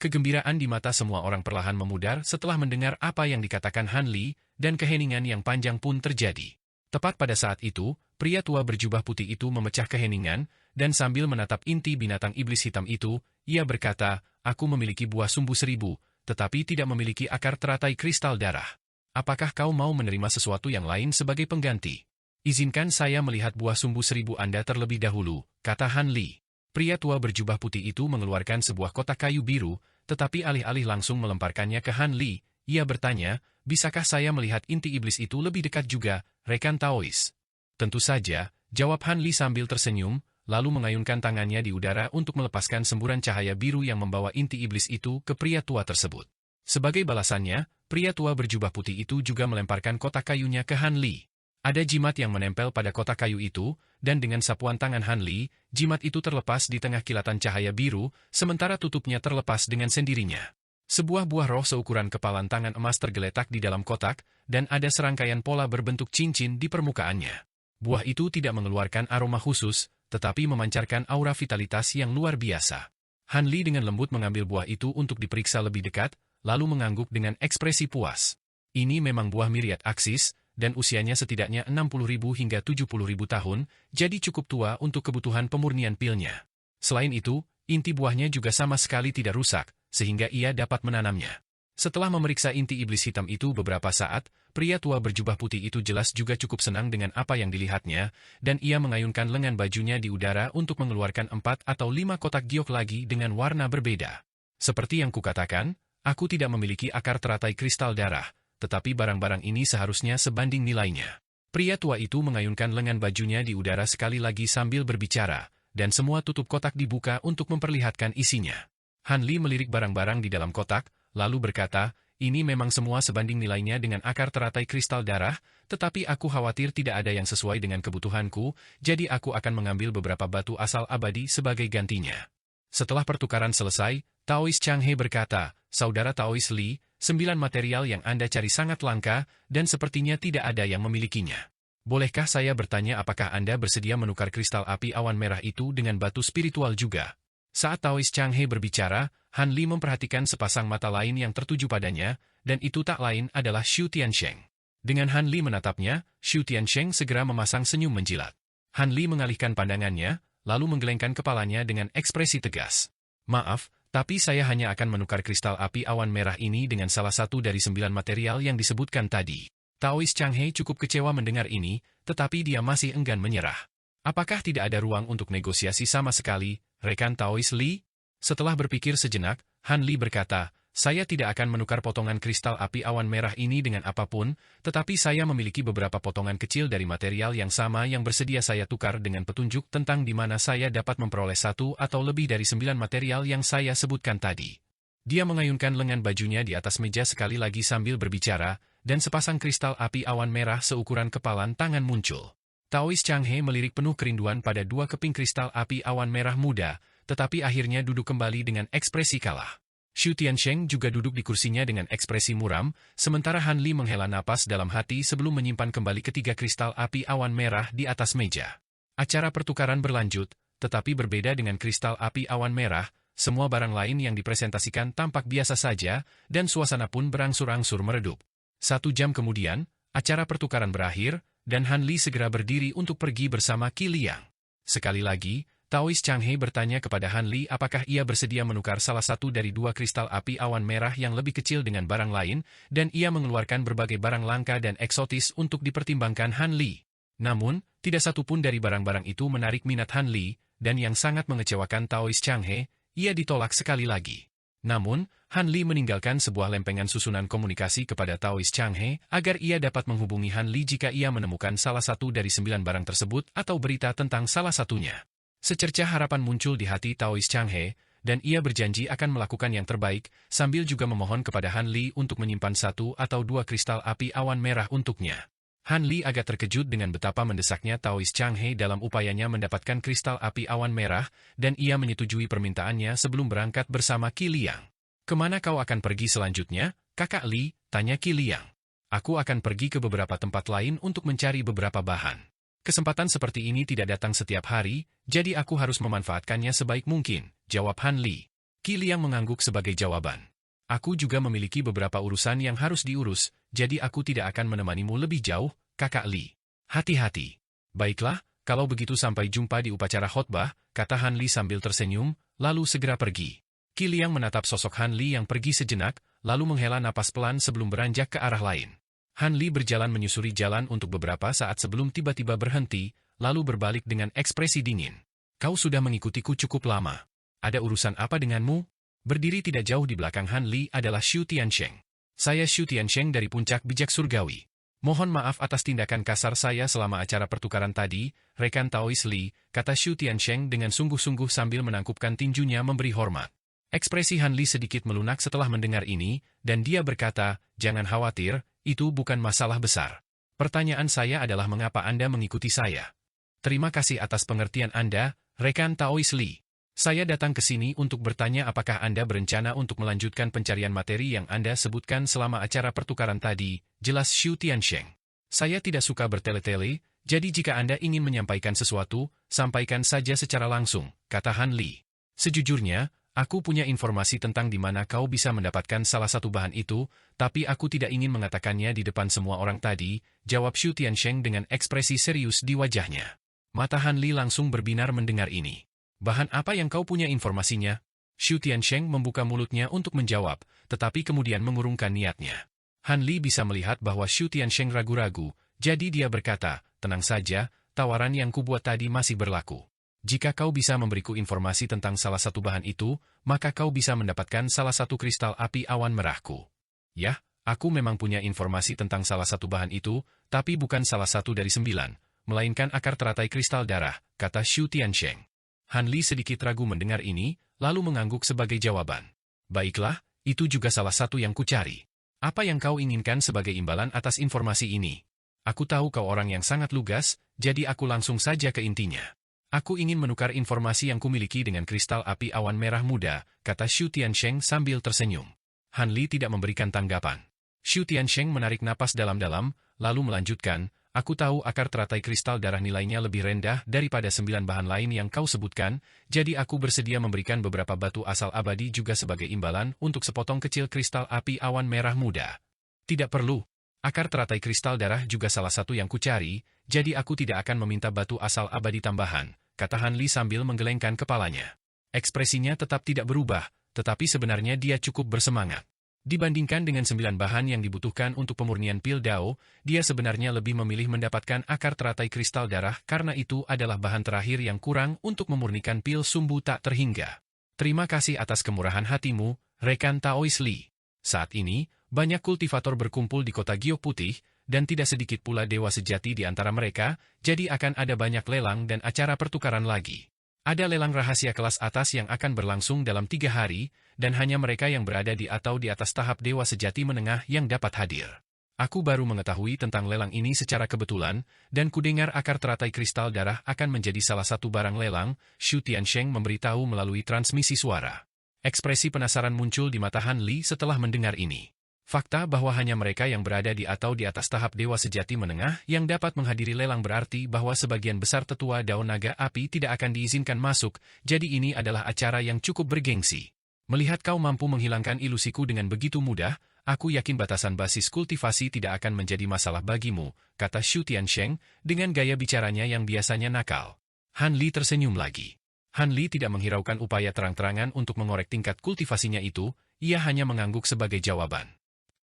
Kegembiraan di mata semua orang perlahan memudar setelah mendengar apa yang dikatakan Han Li, dan keheningan yang panjang pun terjadi. Tepat pada saat itu, pria tua berjubah putih itu memecah keheningan, dan sambil menatap inti binatang iblis hitam itu, ia berkata, "Aku memiliki buah sumbu 1000, tetapi tidak memiliki akar teratai kristal darah. Apakah kau mau menerima sesuatu yang lain sebagai pengganti? Izinkan saya melihat buah sumbu 1000 Anda terlebih dahulu," kata Han Li. Pria tua berjubah putih itu mengeluarkan sebuah kotak kayu biru, tetapi alih-alih langsung melemparkannya ke Han Li, ia bertanya, "Bisakah saya melihat inti iblis itu lebih dekat juga, rekan Taois?" "Tentu saja," jawab Han Li sambil tersenyum, lalu mengayunkan tangannya di udara untuk melepaskan semburan cahaya biru yang membawa inti iblis itu ke pria tua tersebut. Sebagai balasannya, pria tua berjubah putih itu juga melemparkan kotak kayunya ke Han Li. Ada jimat yang menempel pada kotak kayu itu, dan dengan sapuan tangan Han Li, jimat itu terlepas di tengah kilatan cahaya biru, sementara tutupnya terlepas dengan sendirinya. Sebuah buah roh seukuran kepalan tangan emas tergeletak di dalam kotak, dan ada serangkaian pola berbentuk cincin di permukaannya. Buah itu tidak mengeluarkan aroma khusus, tetapi memancarkan aura vitalitas yang luar biasa. Han Li dengan lembut mengambil buah itu untuk diperiksa lebih dekat, lalu mengangguk dengan ekspresi puas. Ini memang buah Myriad Axis, dan usianya setidaknya 60.000 hingga 70.000 tahun, jadi cukup tua untuk kebutuhan pemurnian pilnya. Selain itu, inti buahnya juga sama sekali tidak rusak, sehingga ia dapat menanamnya. Setelah memeriksa inti iblis hitam itu beberapa saat, pria tua berjubah putih itu jelas juga cukup senang dengan apa yang dilihatnya, dan ia mengayunkan lengan bajunya di udara untuk mengeluarkan 4 atau 5 kotak giok lagi dengan warna berbeda. "Seperti yang kukatakan, aku tidak memiliki akar teratai kristal darah, tetapi barang-barang ini seharusnya sebanding nilainya." Pria tua itu mengayunkan lengan bajunya di udara sekali lagi sambil berbicara, dan semua tutup kotak dibuka untuk memperlihatkan isinya. Han Li melirik barang-barang di dalam kotak, lalu berkata, "Ini memang semua sebanding nilainya dengan akar teratai kristal darah, tetapi aku khawatir tidak ada yang sesuai dengan kebutuhanku, jadi aku akan mengambil beberapa batu asal abadi sebagai gantinya." Setelah pertukaran selesai, Taois Chang He berkata, "Saudara Taois Li, 9 material yang Anda cari sangat langka, dan sepertinya tidak ada yang memilikinya. Bolehkah saya bertanya apakah Anda bersedia menukar kristal api awan merah itu dengan batu spiritual juga?" Saat Taois Chang He berbicara, Han Li memperhatikan sepasang mata lain yang tertuju padanya, dan itu tak lain adalah Xu Tiansheng. Dengan Han Li menatapnya, Xu Tiansheng segera memasang senyum menjilat. Han Li mengalihkan pandangannya, lalu menggelengkan kepalanya dengan ekspresi tegas. "Maaf, tapi saya hanya akan menukar kristal api awan merah ini dengan salah satu dari 9 material yang disebutkan tadi." Taois Chang He cukup kecewa mendengar ini, tetapi dia masih enggan menyerah. "Apakah tidak ada ruang untuk negosiasi sama sekali, rekan Taois Li?" Setelah berpikir sejenak, Han Li berkata, "Saya tidak akan menukar potongan kristal api awan merah ini dengan apapun, tetapi saya memiliki beberapa potongan kecil dari material yang sama yang bersedia saya tukar dengan petunjuk tentang di mana saya dapat memperoleh 1 atau lebih dari 9 material yang saya sebutkan tadi." Dia mengayunkan lengan bajunya di atas meja sekali lagi sambil berbicara, dan sepasang kristal api awan merah seukuran kepalan tangan muncul. Taois Chang He melirik penuh kerinduan pada 2 keping kristal api awan merah muda, tetapi akhirnya duduk kembali dengan ekspresi kalah. Xu Tiansheng juga duduk di kursinya dengan ekspresi muram, sementara Han Li menghela napas dalam hati sebelum menyimpan kembali ketiga kristal api awan merah di atas meja. Acara pertukaran berlanjut, tetapi berbeda dengan kristal api awan merah, semua barang lain yang dipresentasikan tampak biasa saja, dan suasana pun berangsur-angsur meredup. 1 jam kemudian, acara pertukaran berakhir, dan Han Li segera berdiri untuk pergi bersama Qi Liang. Sekali lagi, Taois Chang He bertanya kepada Han Li apakah ia bersedia menukar salah satu dari 2 kristal api awan merah yang lebih kecil dengan barang lain, dan ia mengeluarkan berbagai barang langka dan eksotis untuk dipertimbangkan Han Li. Namun, tidak satu pun dari barang-barang itu menarik minat Han Li, dan yang sangat mengecewakan Taois Chang He, ia ditolak sekali lagi. Namun, Han Li meninggalkan sebuah lempengan susunan komunikasi kepada Taois Chang He agar ia dapat menghubungi Han Li jika ia menemukan salah satu dari 9 barang tersebut atau berita tentang salah satunya. Secercah harapan muncul di hati Taois Chang He, dan ia berjanji akan melakukan yang terbaik, sambil juga memohon kepada Han Li untuk menyimpan 1 atau 2 kristal api awan merah untuknya. Han Li agak terkejut dengan betapa mendesaknya Taois Chang He dalam upayanya mendapatkan kristal api awan merah, dan ia menyetujui permintaannya sebelum berangkat bersama Qi Liang. "Kemana kau akan pergi selanjutnya, Kakak Li?" tanya Qi Liang. "Aku akan pergi ke beberapa tempat lain untuk mencari beberapa bahan. Kesempatan seperti ini tidak datang setiap hari, jadi aku harus memanfaatkannya sebaik mungkin," jawab Han Li. Qi Liang mengangguk sebagai jawaban. Aku juga memiliki beberapa urusan yang harus diurus, jadi aku tidak akan menemanimu lebih jauh, Kakak Li. Hati-hati. Baiklah, kalau begitu sampai jumpa di upacara khotbah, kata Han Li sambil tersenyum, lalu segera pergi. Qi Liang menatap sosok Han Li yang pergi sejenak, lalu menghela napas pelan sebelum beranjak ke arah lain. Han Li berjalan menyusuri jalan untuk beberapa saat sebelum tiba-tiba berhenti, lalu berbalik dengan ekspresi dingin. Kau sudah mengikutiku cukup lama. Ada urusan apa denganmu? Berdiri tidak jauh di belakang Han Li adalah Xu Tiansheng. Saya Xu Tiansheng dari puncak bijak surgawi. Mohon maaf atas tindakan kasar saya selama acara pertukaran tadi, rekan Taois Li, kata Xu Tiansheng dengan sungguh-sungguh sambil menangkupkan tinjunya memberi hormat. Ekspresi Han Li sedikit melunak setelah mendengar ini, dan dia berkata, jangan khawatir, itu bukan masalah besar. Pertanyaan saya adalah mengapa Anda mengikuti saya? Terima kasih atas pengertian Anda, rekan Taois Li. Saya datang ke sini untuk bertanya apakah Anda berencana untuk melanjutkan pencarian materi yang Anda sebutkan selama acara pertukaran tadi, jelas Xu Tiansheng. Saya tidak suka bertele-tele, jadi jika Anda ingin menyampaikan sesuatu, sampaikan saja secara langsung, kata Han Li. Sejujurnya, aku punya informasi tentang di mana kau bisa mendapatkan salah satu bahan itu, tapi aku tidak ingin mengatakannya di depan semua orang tadi, jawab Xu Tiansheng dengan ekspresi serius di wajahnya. Mata Han Li langsung berbinar mendengar ini. Bahan apa yang kau punya informasinya? Xu Tiansheng membuka mulutnya untuk menjawab, tetapi kemudian mengurungkan niatnya. Han Li bisa melihat bahwa Xu Tiansheng ragu-ragu, jadi dia berkata, tenang saja, tawaran yang kubuat tadi masih berlaku. Jika kau bisa memberiku informasi tentang salah satu bahan itu, maka kau bisa mendapatkan salah satu kristal api awan merahku. Yah, aku memang punya informasi tentang salah satu bahan itu, tapi bukan salah satu dari 9, melainkan akar teratai kristal darah, kata Xu Tiansheng. Han Li sedikit ragu mendengar ini, lalu mengangguk sebagai jawaban. Baiklah, itu juga salah satu yang kucari. Apa yang kau inginkan sebagai imbalan atas informasi ini? Aku tahu kau orang yang sangat lugas, jadi aku langsung saja ke intinya. Aku ingin menukar informasi yang kumiliki dengan kristal api awan merah muda, kata Xu Tiansheng sambil tersenyum. Han Li tidak memberikan tanggapan. Xu Tiansheng menarik napas dalam-dalam, lalu melanjutkan, aku tahu akar teratai kristal darah nilainya lebih rendah daripada 9 bahan lain yang kau sebutkan, jadi aku bersedia memberikan beberapa batu asal abadi juga sebagai imbalan untuk sepotong kecil kristal api awan merah muda. Tidak perlu. Akar teratai kristal darah juga salah satu yang kucari, jadi aku tidak akan meminta batu asal abadi tambahan, kata Han Li sambil menggelengkan kepalanya. Ekspresinya tetap tidak berubah, tetapi sebenarnya dia cukup bersemangat. Dibandingkan dengan 9 bahan yang dibutuhkan untuk pemurnian pil Dao, dia sebenarnya lebih memilih mendapatkan akar teratai kristal darah karena itu adalah bahan terakhir yang kurang untuk memurnikan pil sumbu tak terhingga. Terima kasih atas kemurahan hatimu, rekan Taois Li. Saat ini, banyak kultivator berkumpul di kota Giok Putih, dan tidak sedikit pula dewa sejati di antara mereka, jadi akan ada banyak lelang dan acara pertukaran lagi. Ada lelang rahasia kelas atas yang akan berlangsung dalam 3 hari, dan hanya mereka yang berada di atau di atas tahap dewa sejati menengah yang dapat hadir. Aku baru mengetahui tentang lelang ini secara kebetulan, dan kudengar akar teratai kristal darah akan menjadi salah satu barang lelang, Xu Tiansheng memberitahu melalui transmisi suara. Ekspresi penasaran muncul di mata Han Li setelah mendengar ini. Fakta bahwa hanya mereka yang berada di atau di atas tahap dewa sejati menengah yang dapat menghadiri lelang berarti bahwa sebagian besar tetua daun naga api tidak akan diizinkan masuk, jadi ini adalah acara yang cukup bergengsi. Melihat kau mampu menghilangkan ilusiku dengan begitu mudah, aku yakin batasan basis kultivasi tidak akan menjadi masalah bagimu, kata Xu Tiansheng dengan gaya bicaranya yang biasanya nakal. Han Li tersenyum lagi. Han Li tidak menghiraukan upaya terang-terangan untuk mengorek tingkat kultivasinya itu, ia hanya mengangguk sebagai jawaban.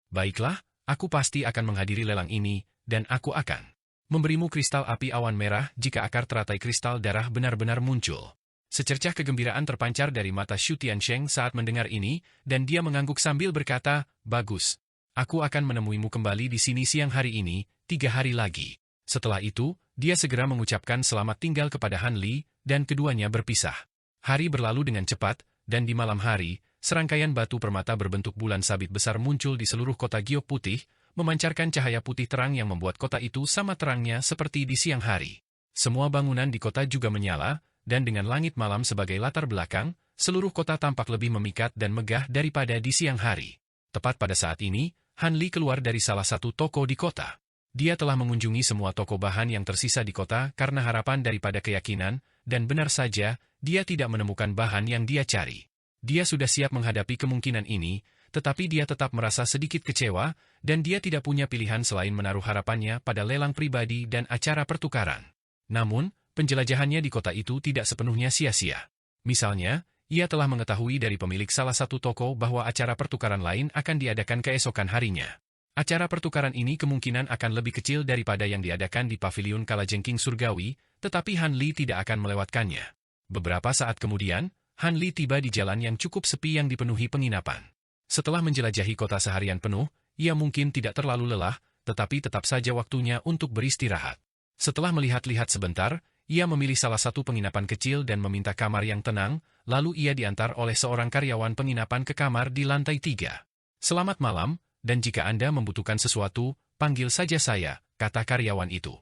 Baiklah, aku pasti akan menghadiri lelang ini, dan aku akan memberimu kristal api awan merah jika akar teratai kristal darah benar-benar muncul. Secercah kegembiraan terpancar dari mata Xu Tiansheng saat mendengar ini, dan dia mengangguk sambil berkata, bagus. Aku akan menemuimu kembali di sini siang hari ini, 3 hari lagi. Setelah itu, dia segera mengucapkan selamat tinggal kepada Han Li, dan keduanya berpisah. Hari berlalu dengan cepat, dan di malam hari, serangkaian batu permata berbentuk bulan sabit besar muncul di seluruh kota Giok Putih, memancarkan cahaya putih terang yang membuat kota itu sama terangnya seperti di siang hari. Semua bangunan di kota juga menyala, dan dengan langit malam sebagai latar belakang, seluruh kota tampak lebih memikat dan megah daripada di siang hari. Tepat pada saat ini, Han Li keluar dari salah satu toko di kota. Dia telah mengunjungi semua toko bahan yang tersisa di kota karena harapan daripada keyakinan, dan benar saja, dia tidak menemukan bahan yang dia cari. Dia sudah siap menghadapi kemungkinan ini, tetapi dia tetap merasa sedikit kecewa, dan dia tidak punya pilihan selain menaruh harapannya pada lelang pribadi dan acara pertukaran. Namun, penjelajahannya di kota itu tidak sepenuhnya sia-sia. Misalnya, ia telah mengetahui dari pemilik salah satu toko bahwa acara pertukaran lain akan diadakan keesokan harinya. Acara pertukaran ini kemungkinan akan lebih kecil daripada yang diadakan di Paviliun Kalajengking Surgawi, tetapi Han Li tidak akan melewatkannya. Beberapa saat kemudian, Han Li tiba di jalan yang cukup sepi yang dipenuhi penginapan. Setelah menjelajahi kota seharian penuh, ia mungkin tidak terlalu lelah, tetapi tetap saja waktunya untuk beristirahat. Setelah melihat-lihat sebentar, ia memilih salah satu penginapan kecil dan meminta kamar yang tenang, lalu ia diantar oleh seorang karyawan penginapan ke kamar di lantai 3. "Selamat malam, dan jika Anda membutuhkan sesuatu, panggil saja saya," kata karyawan itu.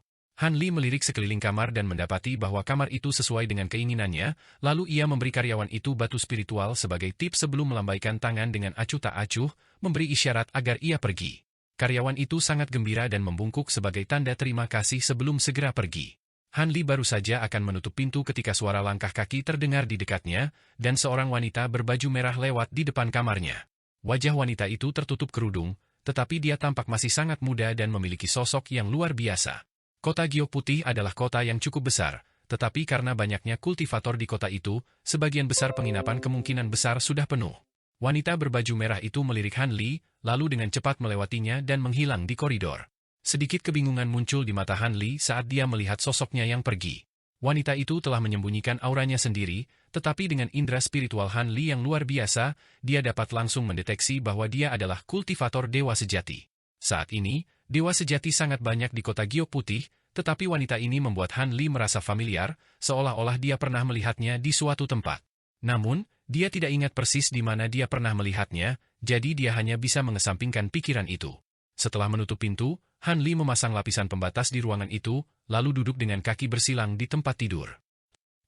Han Li melirik sekeliling kamar dan mendapati bahwa kamar itu sesuai dengan keinginannya, lalu ia memberi karyawan itu batu spiritual sebagai tips sebelum melambaikan tangan dengan acuh tak acuh, memberi isyarat agar ia pergi. Karyawan itu sangat gembira dan membungkuk sebagai tanda terima kasih sebelum segera pergi. Han Li baru saja akan menutup pintu ketika suara langkah kaki terdengar di dekatnya, dan seorang wanita berbaju merah lewat di depan kamarnya. Wajah wanita itu tertutup kerudung, tetapi dia tampak masih sangat muda dan memiliki sosok yang luar biasa. Kota Giok Putih adalah kota yang cukup besar, tetapi karena banyaknya kultivator di kota itu, sebagian besar penginapan kemungkinan besar sudah penuh. Wanita berbaju merah itu melirik Han Li, lalu dengan cepat melewatinya dan menghilang di koridor. Sedikit kebingungan muncul di mata Han Li saat dia melihat sosoknya yang pergi. Wanita itu telah menyembunyikan auranya sendiri, tetapi dengan indera spiritual Han Li yang luar biasa, dia dapat langsung mendeteksi bahwa dia adalah kultivator dewa sejati. Saat ini, dewa sejati sangat banyak di kota Giok Putih, tetapi wanita ini membuat Han Li merasa familiar, seolah-olah dia pernah melihatnya di suatu tempat. Namun, dia tidak ingat persis di mana dia pernah melihatnya, jadi dia hanya bisa mengesampingkan pikiran itu. Setelah menutup pintu, Han Li memasang lapisan pembatas di ruangan itu, lalu duduk dengan kaki bersilang di tempat tidur.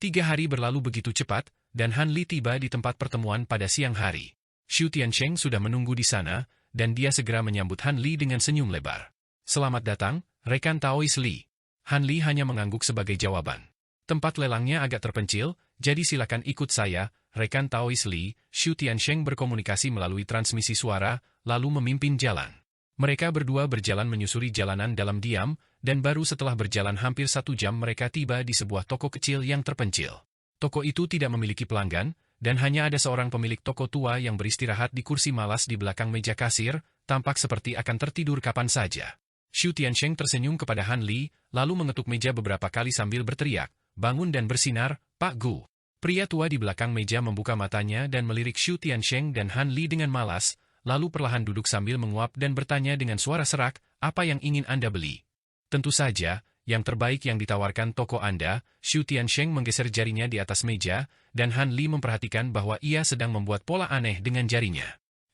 3 hari berlalu begitu cepat, dan Han Li tiba di tempat pertemuan pada siang hari. Xu Tiansheng sudah menunggu di sana, dan dia segera menyambut Han Li dengan senyum lebar. "Selamat datang, rekan Taois Li." Han Li hanya mengangguk sebagai jawaban. "Tempat lelangnya agak terpencil, jadi silakan ikut saya," rekan Taois Li. Xu Tiansheng berkomunikasi melalui transmisi suara, lalu memimpin jalan. Mereka berdua berjalan menyusuri jalanan dalam diam, dan baru setelah berjalan hampir 1 jam mereka tiba di sebuah toko kecil yang terpencil. Toko itu tidak memiliki pelanggan, dan hanya ada seorang pemilik toko tua yang beristirahat di kursi malas di belakang meja kasir, tampak seperti akan tertidur kapan saja. Xu Tiansheng tersenyum kepada Han Li, lalu mengetuk meja beberapa kali sambil berteriak, "Bangun dan bersinar, Pak Gu." Pria tua di belakang meja membuka matanya dan melirik Xu Tiansheng dan Han Li dengan malas, lalu perlahan duduk sambil menguap dan bertanya dengan suara serak, "Apa yang ingin Anda beli?" "Tentu saja, yang terbaik yang ditawarkan toko Anda." Xu Tiansheng menggeser jarinya di atas meja, dan Han Li memperhatikan bahwa ia sedang membuat pola aneh dengan jarinya.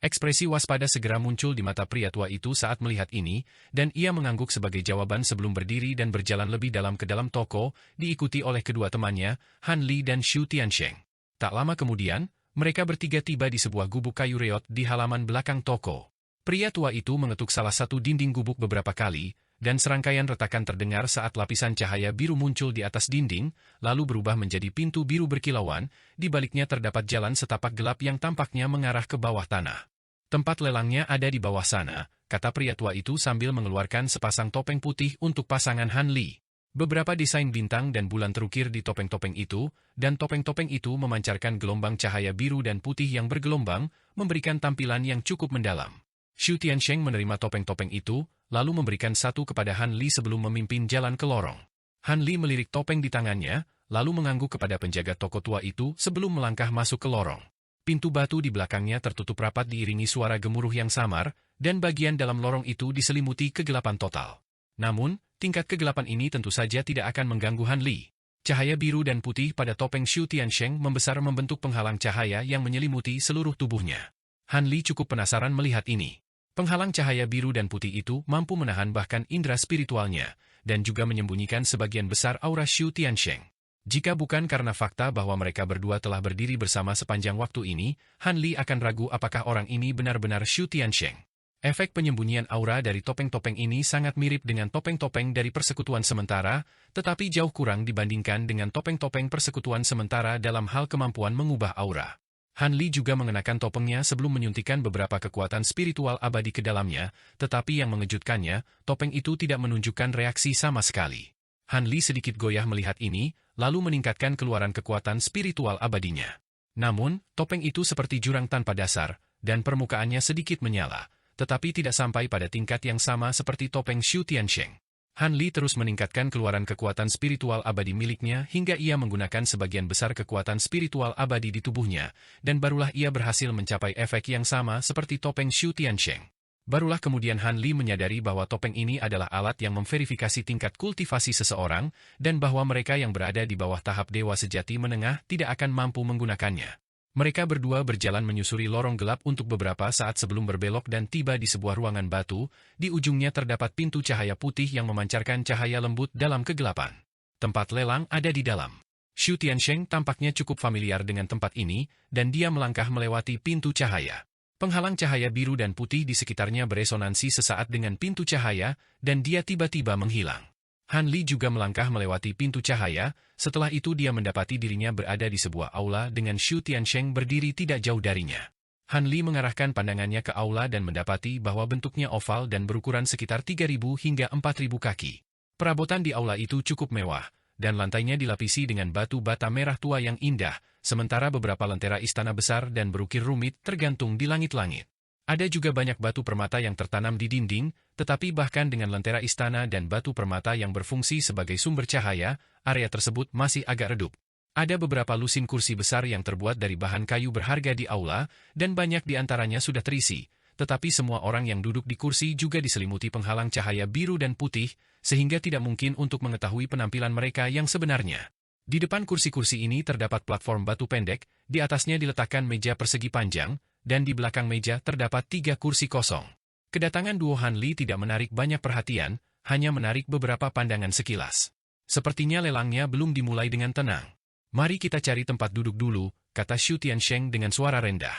Ekspresi waspada segera muncul di mata pria tua itu saat melihat ini, dan ia mengangguk sebagai jawaban sebelum berdiri dan berjalan lebih dalam ke dalam toko, diikuti oleh kedua temannya, Han Li dan Xu Tiansheng. Tak lama kemudian, mereka bertiga tiba di sebuah gubuk kayu reot di halaman belakang toko. Pria tua itu mengetuk salah satu dinding gubuk beberapa kali, dan serangkaian retakan terdengar saat lapisan cahaya biru muncul di atas dinding, lalu berubah menjadi pintu biru berkilauan, di baliknya terdapat jalan setapak gelap yang tampaknya mengarah ke bawah tanah. "Tempat lelangnya ada di bawah sana," kata pria tua itu sambil mengeluarkan sepasang topeng putih untuk pasangan Han Li. Beberapa desain bintang dan bulan terukir di topeng-topeng itu, dan topeng-topeng itu memancarkan gelombang cahaya biru dan putih yang bergelombang, memberikan tampilan yang cukup mendalam. Xu Tiansheng menerima topeng-topeng itu, lalu memberikan satu kepada Han Li sebelum memimpin jalan ke lorong. Han Li melirik topeng di tangannya, lalu mengangguk kepada penjaga toko tua itu sebelum melangkah masuk ke lorong. Pintu batu di belakangnya tertutup rapat diiringi suara gemuruh yang samar, dan bagian dalam lorong itu diselimuti kegelapan total. Namun, tingkat kegelapan ini tentu saja tidak akan mengganggu Han Li. Cahaya biru dan putih pada topeng Xu Tiansheng membesar membentuk penghalang cahaya yang menyelimuti seluruh tubuhnya. Han Li cukup penasaran melihat ini. Penghalang cahaya biru dan putih itu mampu menahan bahkan indera spiritualnya, dan juga menyembunyikan sebagian besar aura Xu Tiansheng. Jika bukan karena fakta bahwa mereka berdua telah berdiri bersama sepanjang waktu ini, Han Li akan ragu apakah orang ini benar-benar Xu Tiansheng. Efek penyembunyian aura dari topeng-topeng ini sangat mirip dengan topeng-topeng dari persekutuan sementara, tetapi jauh kurang dibandingkan dengan topeng-topeng persekutuan sementara dalam hal kemampuan mengubah aura. Han Li juga mengenakan topengnya sebelum menyuntikkan beberapa kekuatan spiritual abadi ke dalamnya, tetapi yang mengejutkannya, topeng itu tidak menunjukkan reaksi sama sekali. Han Li sedikit goyah melihat ini, lalu meningkatkan keluaran kekuatan spiritual abadinya. Namun, topeng itu seperti jurang tanpa dasar, dan permukaannya sedikit menyala, tetapi tidak sampai pada tingkat yang sama seperti topeng Shu Tiansheng. Han Li terus meningkatkan keluaran kekuatan spiritual abadi miliknya hingga ia menggunakan sebagian besar kekuatan spiritual abadi di tubuhnya, dan barulah ia berhasil mencapai efek yang sama seperti topeng Shu Tiansheng. Barulah kemudian Han Li menyadari bahwa topeng ini adalah alat yang memverifikasi tingkat kultivasi seseorang, dan bahwa mereka yang berada di bawah tahap dewa sejati menengah tidak akan mampu menggunakannya. Mereka berdua berjalan menyusuri lorong gelap untuk beberapa saat sebelum berbelok dan tiba di sebuah ruangan batu. Di ujungnya terdapat pintu cahaya putih yang memancarkan cahaya lembut dalam kegelapan. Tempat lelang ada di dalam. Shu Tiansheng tampaknya cukup familiar dengan tempat ini, dan dia melangkah melewati pintu cahaya. Penghalang cahaya biru dan putih di sekitarnya beresonansi sesaat dengan pintu cahaya, dan dia tiba-tiba menghilang. Han Li juga melangkah melewati pintu cahaya, setelah itu dia mendapati dirinya berada di sebuah aula dengan Shu Tiansheng berdiri tidak jauh darinya. Han Li mengarahkan pandangannya ke aula dan mendapati bahwa bentuknya oval dan berukuran sekitar 3.000 hingga 4.000 kaki. Perabotan di aula itu cukup mewah, dan lantainya dilapisi dengan batu bata merah tua yang indah, sementara beberapa lentera istana besar dan berukir rumit tergantung di langit-langit. Ada juga banyak batu permata yang tertanam di dinding, tetapi bahkan dengan lentera istana dan batu permata yang berfungsi sebagai sumber cahaya, area tersebut masih agak redup. Ada beberapa lusin kursi besar yang terbuat dari bahan kayu berharga di aula, dan banyak di antaranya sudah terisi, tetapi semua orang yang duduk di kursi juga diselimuti penghalang cahaya biru dan putih, sehingga tidak mungkin untuk mengetahui penampilan mereka yang sebenarnya. Di depan kursi-kursi ini terdapat platform batu pendek, di atasnya diletakkan meja persegi panjang, dan di belakang meja terdapat 3 kursi kosong. Kedatangan duo Han Li tidak menarik banyak perhatian, hanya menarik beberapa pandangan sekilas. Sepertinya lelangnya belum dimulai dengan tenang. "Mari kita cari tempat duduk dulu," kata Shu Tiansheng dengan suara rendah.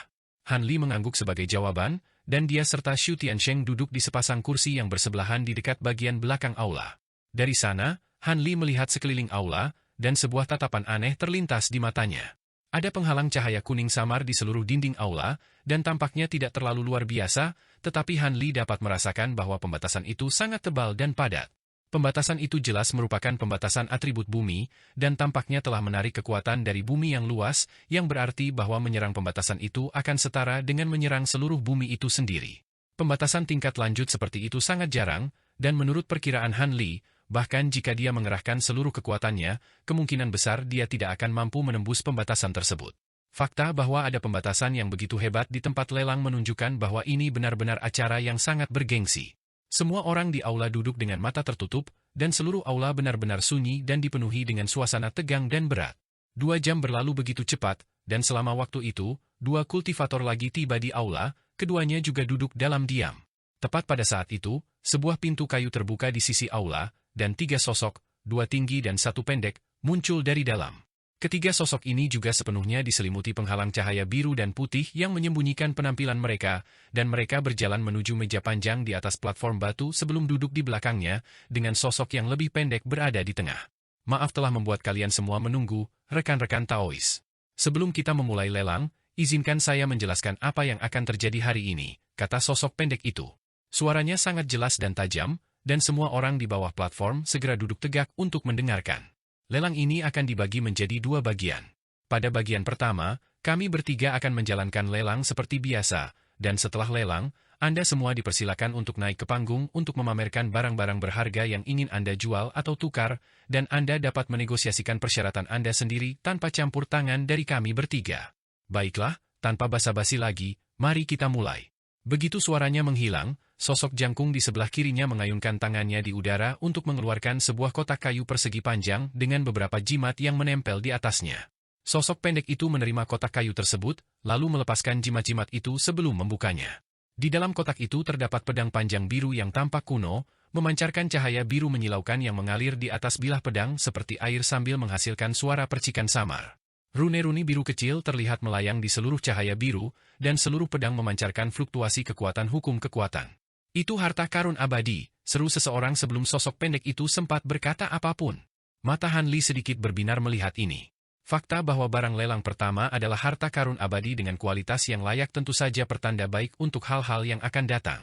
Han Li mengangguk sebagai jawaban, dan dia serta Shu Tiansheng duduk di sepasang kursi yang bersebelahan di dekat bagian belakang aula. Dari sana, Han Li melihat sekeliling aula, dan sebuah tatapan aneh terlintas di matanya. Ada penghalang cahaya kuning samar di seluruh dinding aula, dan tampaknya tidak terlalu luar biasa, tetapi Han Li dapat merasakan bahwa pembatasan itu sangat tebal dan padat. Pembatasan itu jelas merupakan pembatasan atribut bumi, dan tampaknya telah menarik kekuatan dari bumi yang luas, yang berarti bahwa menyerang pembatasan itu akan setara dengan menyerang seluruh bumi itu sendiri. Pembatasan tingkat lanjut seperti itu sangat jarang, dan menurut perkiraan Han Li, bahkan jika dia mengerahkan seluruh kekuatannya, kemungkinan besar dia tidak akan mampu menembus pembatasan tersebut. Fakta bahwa ada pembatasan yang begitu hebat di tempat lelang menunjukkan bahwa ini benar-benar acara yang sangat bergengsi. Semua orang di aula duduk dengan mata tertutup, dan seluruh aula benar-benar sunyi dan dipenuhi dengan suasana tegang dan berat. 2 jam berlalu begitu cepat, dan selama waktu itu, 2 kultivator lagi tiba di aula, keduanya juga duduk dalam diam. Tepat pada saat itu, sebuah pintu kayu terbuka di sisi aula, dan 3 sosok, 2 tinggi dan 1 pendek, muncul dari dalam. Ketiga sosok ini juga sepenuhnya diselimuti penghalang cahaya biru dan putih yang menyembunyikan penampilan mereka, dan mereka berjalan menuju meja panjang di atas platform batu sebelum duduk di belakangnya, dengan sosok yang lebih pendek berada di tengah. "Maaf telah membuat kalian semua menunggu, rekan-rekan Taois. Sebelum kita memulai lelang, izinkan saya menjelaskan apa yang akan terjadi hari ini," kata sosok pendek itu. Suaranya sangat jelas dan tajam, dan semua orang di bawah platform segera duduk tegak untuk mendengarkan. Lelang ini akan dibagi menjadi 2 bagian. Pada bagian pertama, kami bertiga akan menjalankan lelang seperti biasa, dan setelah lelang, Anda semua dipersilakan untuk naik ke panggung untuk memamerkan barang-barang berharga yang ingin Anda jual atau tukar, dan Anda dapat menegosiasikan persyaratan Anda sendiri tanpa campur tangan dari kami bertiga. Baiklah, tanpa basa-basi lagi, mari kita mulai. Begitu suaranya menghilang, sosok jangkung di sebelah kirinya mengayunkan tangannya di udara untuk mengeluarkan sebuah kotak kayu persegi panjang dengan beberapa jimat yang menempel di atasnya. Sosok pendek itu menerima kotak kayu tersebut, lalu melepaskan jimat-jimat itu sebelum membukanya. Di dalam kotak itu terdapat pedang panjang biru yang tampak kuno, memancarkan cahaya biru menyilaukan yang mengalir di atas bilah pedang seperti air sambil menghasilkan suara percikan samar. Rune-rune biru kecil terlihat melayang di seluruh cahaya biru, dan seluruh pedang memancarkan fluktuasi kekuatan hukum kekuatan. "Itu harta karun abadi," seru seseorang sebelum sosok pendek itu sempat berkata apapun. Mata Han Li sedikit berbinar melihat ini. Fakta bahwa barang lelang pertama adalah harta karun abadi dengan kualitas yang layak tentu saja pertanda baik untuk hal-hal yang akan datang.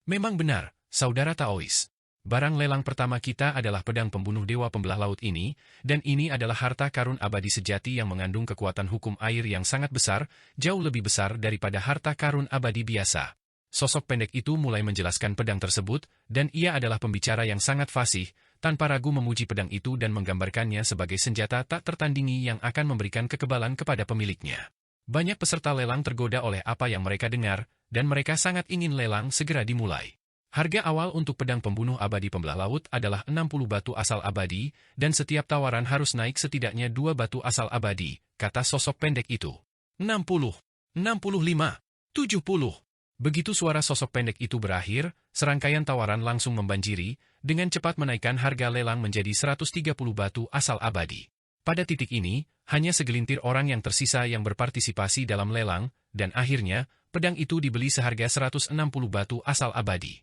Memang benar, Saudara Taois. Barang lelang pertama kita adalah pedang pembunuh dewa pembelah laut ini, dan ini adalah harta karun abadi sejati yang mengandung kekuatan hukum air yang sangat besar, jauh lebih besar daripada harta karun abadi biasa. Sosok pendek itu mulai menjelaskan pedang tersebut, dan ia adalah pembicara yang sangat fasih, tanpa ragu memuji pedang itu dan menggambarkannya sebagai senjata tak tertandingi yang akan memberikan kekebalan kepada pemiliknya. Banyak peserta lelang tergoda oleh apa yang mereka dengar, dan mereka sangat ingin lelang segera dimulai. Harga awal untuk pedang pembunuh abadi pembelah laut adalah 60 batu asal abadi, dan setiap tawaran harus naik setidaknya 2 batu asal abadi, kata sosok pendek itu. 60, 65, 70. Begitu suara sosok pendek itu berakhir, serangkaian tawaran langsung membanjiri, dengan cepat menaikkan harga lelang menjadi 130 batu asal abadi. Pada titik ini, hanya segelintir orang yang tersisa yang berpartisipasi dalam lelang, dan akhirnya, pedang itu dibeli seharga 160 batu asal abadi.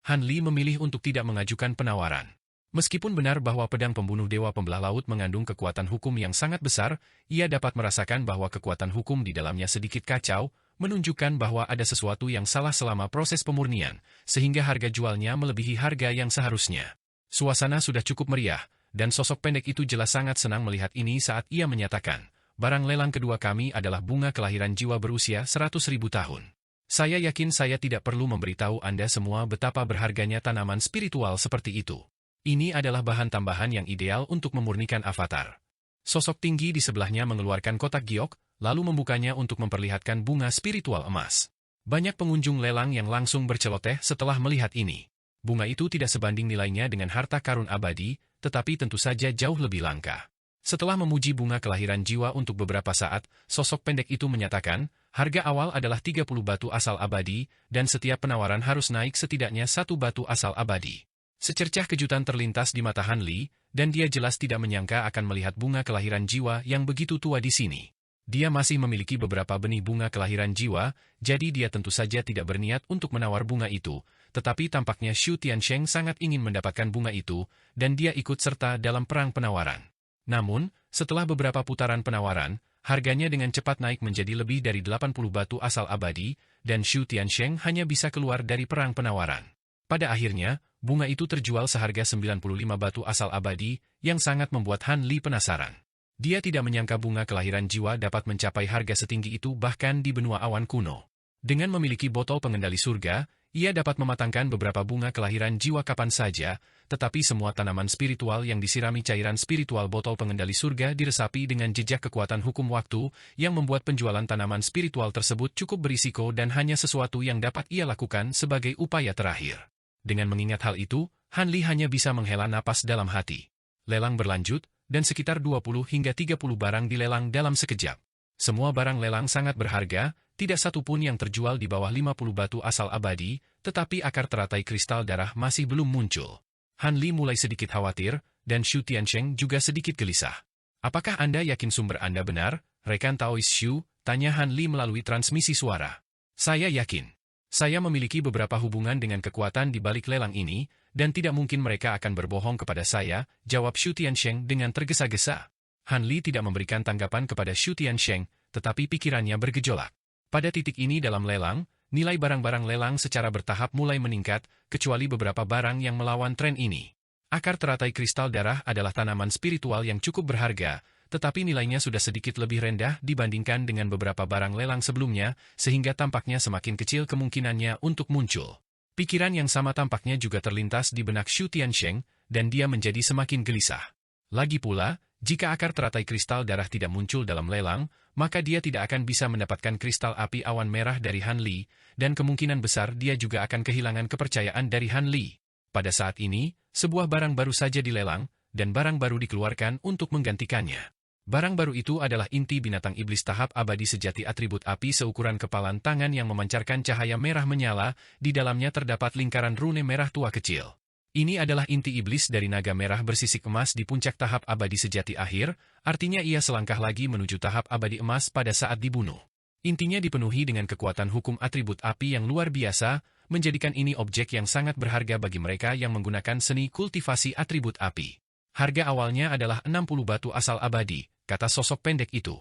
Han Li memilih untuk tidak mengajukan penawaran. Meskipun benar bahwa pedang pembunuh dewa pembelah laut mengandung kekuatan hukum yang sangat besar, ia dapat merasakan bahwa kekuatan hukum di dalamnya sedikit kacau, menunjukkan bahwa ada sesuatu yang salah selama proses pemurnian, sehingga harga jualnya melebihi harga yang seharusnya. Suasana sudah cukup meriah, dan sosok pendek itu jelas sangat senang melihat ini saat ia menyatakan, barang lelang kedua kami adalah bunga kelahiran jiwa berusia 100.000 tahun. Saya yakin saya tidak perlu memberitahu Anda semua betapa berharganya tanaman spiritual seperti itu. Ini adalah bahan tambahan yang ideal untuk memurnikan avatar. Sosok tinggi di sebelahnya mengeluarkan kotak giok, lalu membukanya untuk memperlihatkan bunga spiritual emas. Banyak pengunjung lelang yang langsung berceloteh setelah melihat ini. Bunga itu tidak sebanding nilainya dengan harta karun abadi, tetapi tentu saja jauh lebih langka. Setelah memuji bunga kelahiran jiwa untuk beberapa saat, sosok pendek itu menyatakan, harga awal adalah 30 batu asal abadi, dan setiap penawaran harus naik setidaknya 1 batu asal abadi. Secercah kejutan terlintas di mata Han Li, dan dia jelas tidak menyangka akan melihat bunga kelahiran jiwa yang begitu tua di sini. Dia masih memiliki beberapa benih bunga kelahiran jiwa, jadi dia tentu saja tidak berniat untuk menawar bunga itu, tetapi tampaknya Xu Tiansheng sangat ingin mendapatkan bunga itu, dan dia ikut serta dalam perang penawaran. Namun, setelah beberapa putaran penawaran, harganya dengan cepat naik menjadi lebih dari 80 batu asal abadi, dan Xu Tiansheng hanya bisa keluar dari perang penawaran. Pada akhirnya, bunga itu terjual seharga 95 batu asal abadi, yang sangat membuat Han Li penasaran. Dia tidak menyangka bunga kelahiran jiwa dapat mencapai harga setinggi itu bahkan di benua awan kuno. Dengan memiliki botol pengendali surga, ia dapat mematangkan beberapa bunga kelahiran jiwa kapan saja, tetapi semua tanaman spiritual yang disirami cairan spiritual botol pengendali surga diresapi dengan jejak kekuatan hukum waktu, yang membuat penjualan tanaman spiritual tersebut cukup berisiko dan hanya sesuatu yang dapat ia lakukan sebagai upaya terakhir. Dengan mengingat hal itu, Han Li hanya bisa menghela napas dalam hati. Lelang berlanjut, dan sekitar 20 hingga 30 barang dilelang dalam sekejap. Semua barang lelang sangat berharga, tidak satu pun yang terjual di bawah 50 batu asal abadi, tetapi akar teratai kristal darah masih belum muncul. Han Li mulai sedikit khawatir, dan Xu Tiansheng juga sedikit gelisah. Apakah Anda yakin sumber Anda benar, rekan Taois Xu? Tanya Han Li melalui transmisi suara. Saya yakin. Saya memiliki beberapa hubungan dengan kekuatan di balik lelang ini, dan tidak mungkin mereka akan berbohong kepada saya, jawab Xu Tiansheng dengan tergesa-gesa. Han Li tidak memberikan tanggapan kepada Xu Tiansheng, tetapi pikirannya bergejolak. Pada titik ini dalam lelang, nilai barang-barang lelang secara bertahap mulai meningkat, kecuali beberapa barang yang melawan tren ini. Akar teratai kristal darah adalah tanaman spiritual yang cukup berharga, tetapi nilainya sudah sedikit lebih rendah dibandingkan dengan beberapa barang lelang sebelumnya, sehingga tampaknya semakin kecil kemungkinannya untuk muncul. Pikiran yang sama tampaknya juga terlintas di benak Xu Tiansheng, dan dia menjadi semakin gelisah. Lagi pula, jika akar teratai kristal darah tidak muncul dalam lelang, maka dia tidak akan bisa mendapatkan kristal api awan merah dari Han Li, dan kemungkinan besar dia juga akan kehilangan kepercayaan dari Han Li. Pada saat ini, sebuah barang baru saja dilelang, dan barang baru dikeluarkan untuk menggantikannya. Barang baru itu adalah inti binatang iblis tahap abadi sejati atribut api seukuran kepalan tangan yang memancarkan cahaya merah menyala, di dalamnya terdapat lingkaran rune merah tua kecil. Ini adalah inti iblis dari naga merah bersisik emas di puncak tahap abadi sejati akhir, artinya ia selangkah lagi menuju tahap abadi emas pada saat dibunuh. Intinya dipenuhi dengan kekuatan hukum atribut api yang luar biasa, menjadikan ini objek yang sangat berharga bagi mereka yang menggunakan seni kultivasi atribut api. Harga awalnya adalah 60 batu asal abadi, kata sosok pendek itu.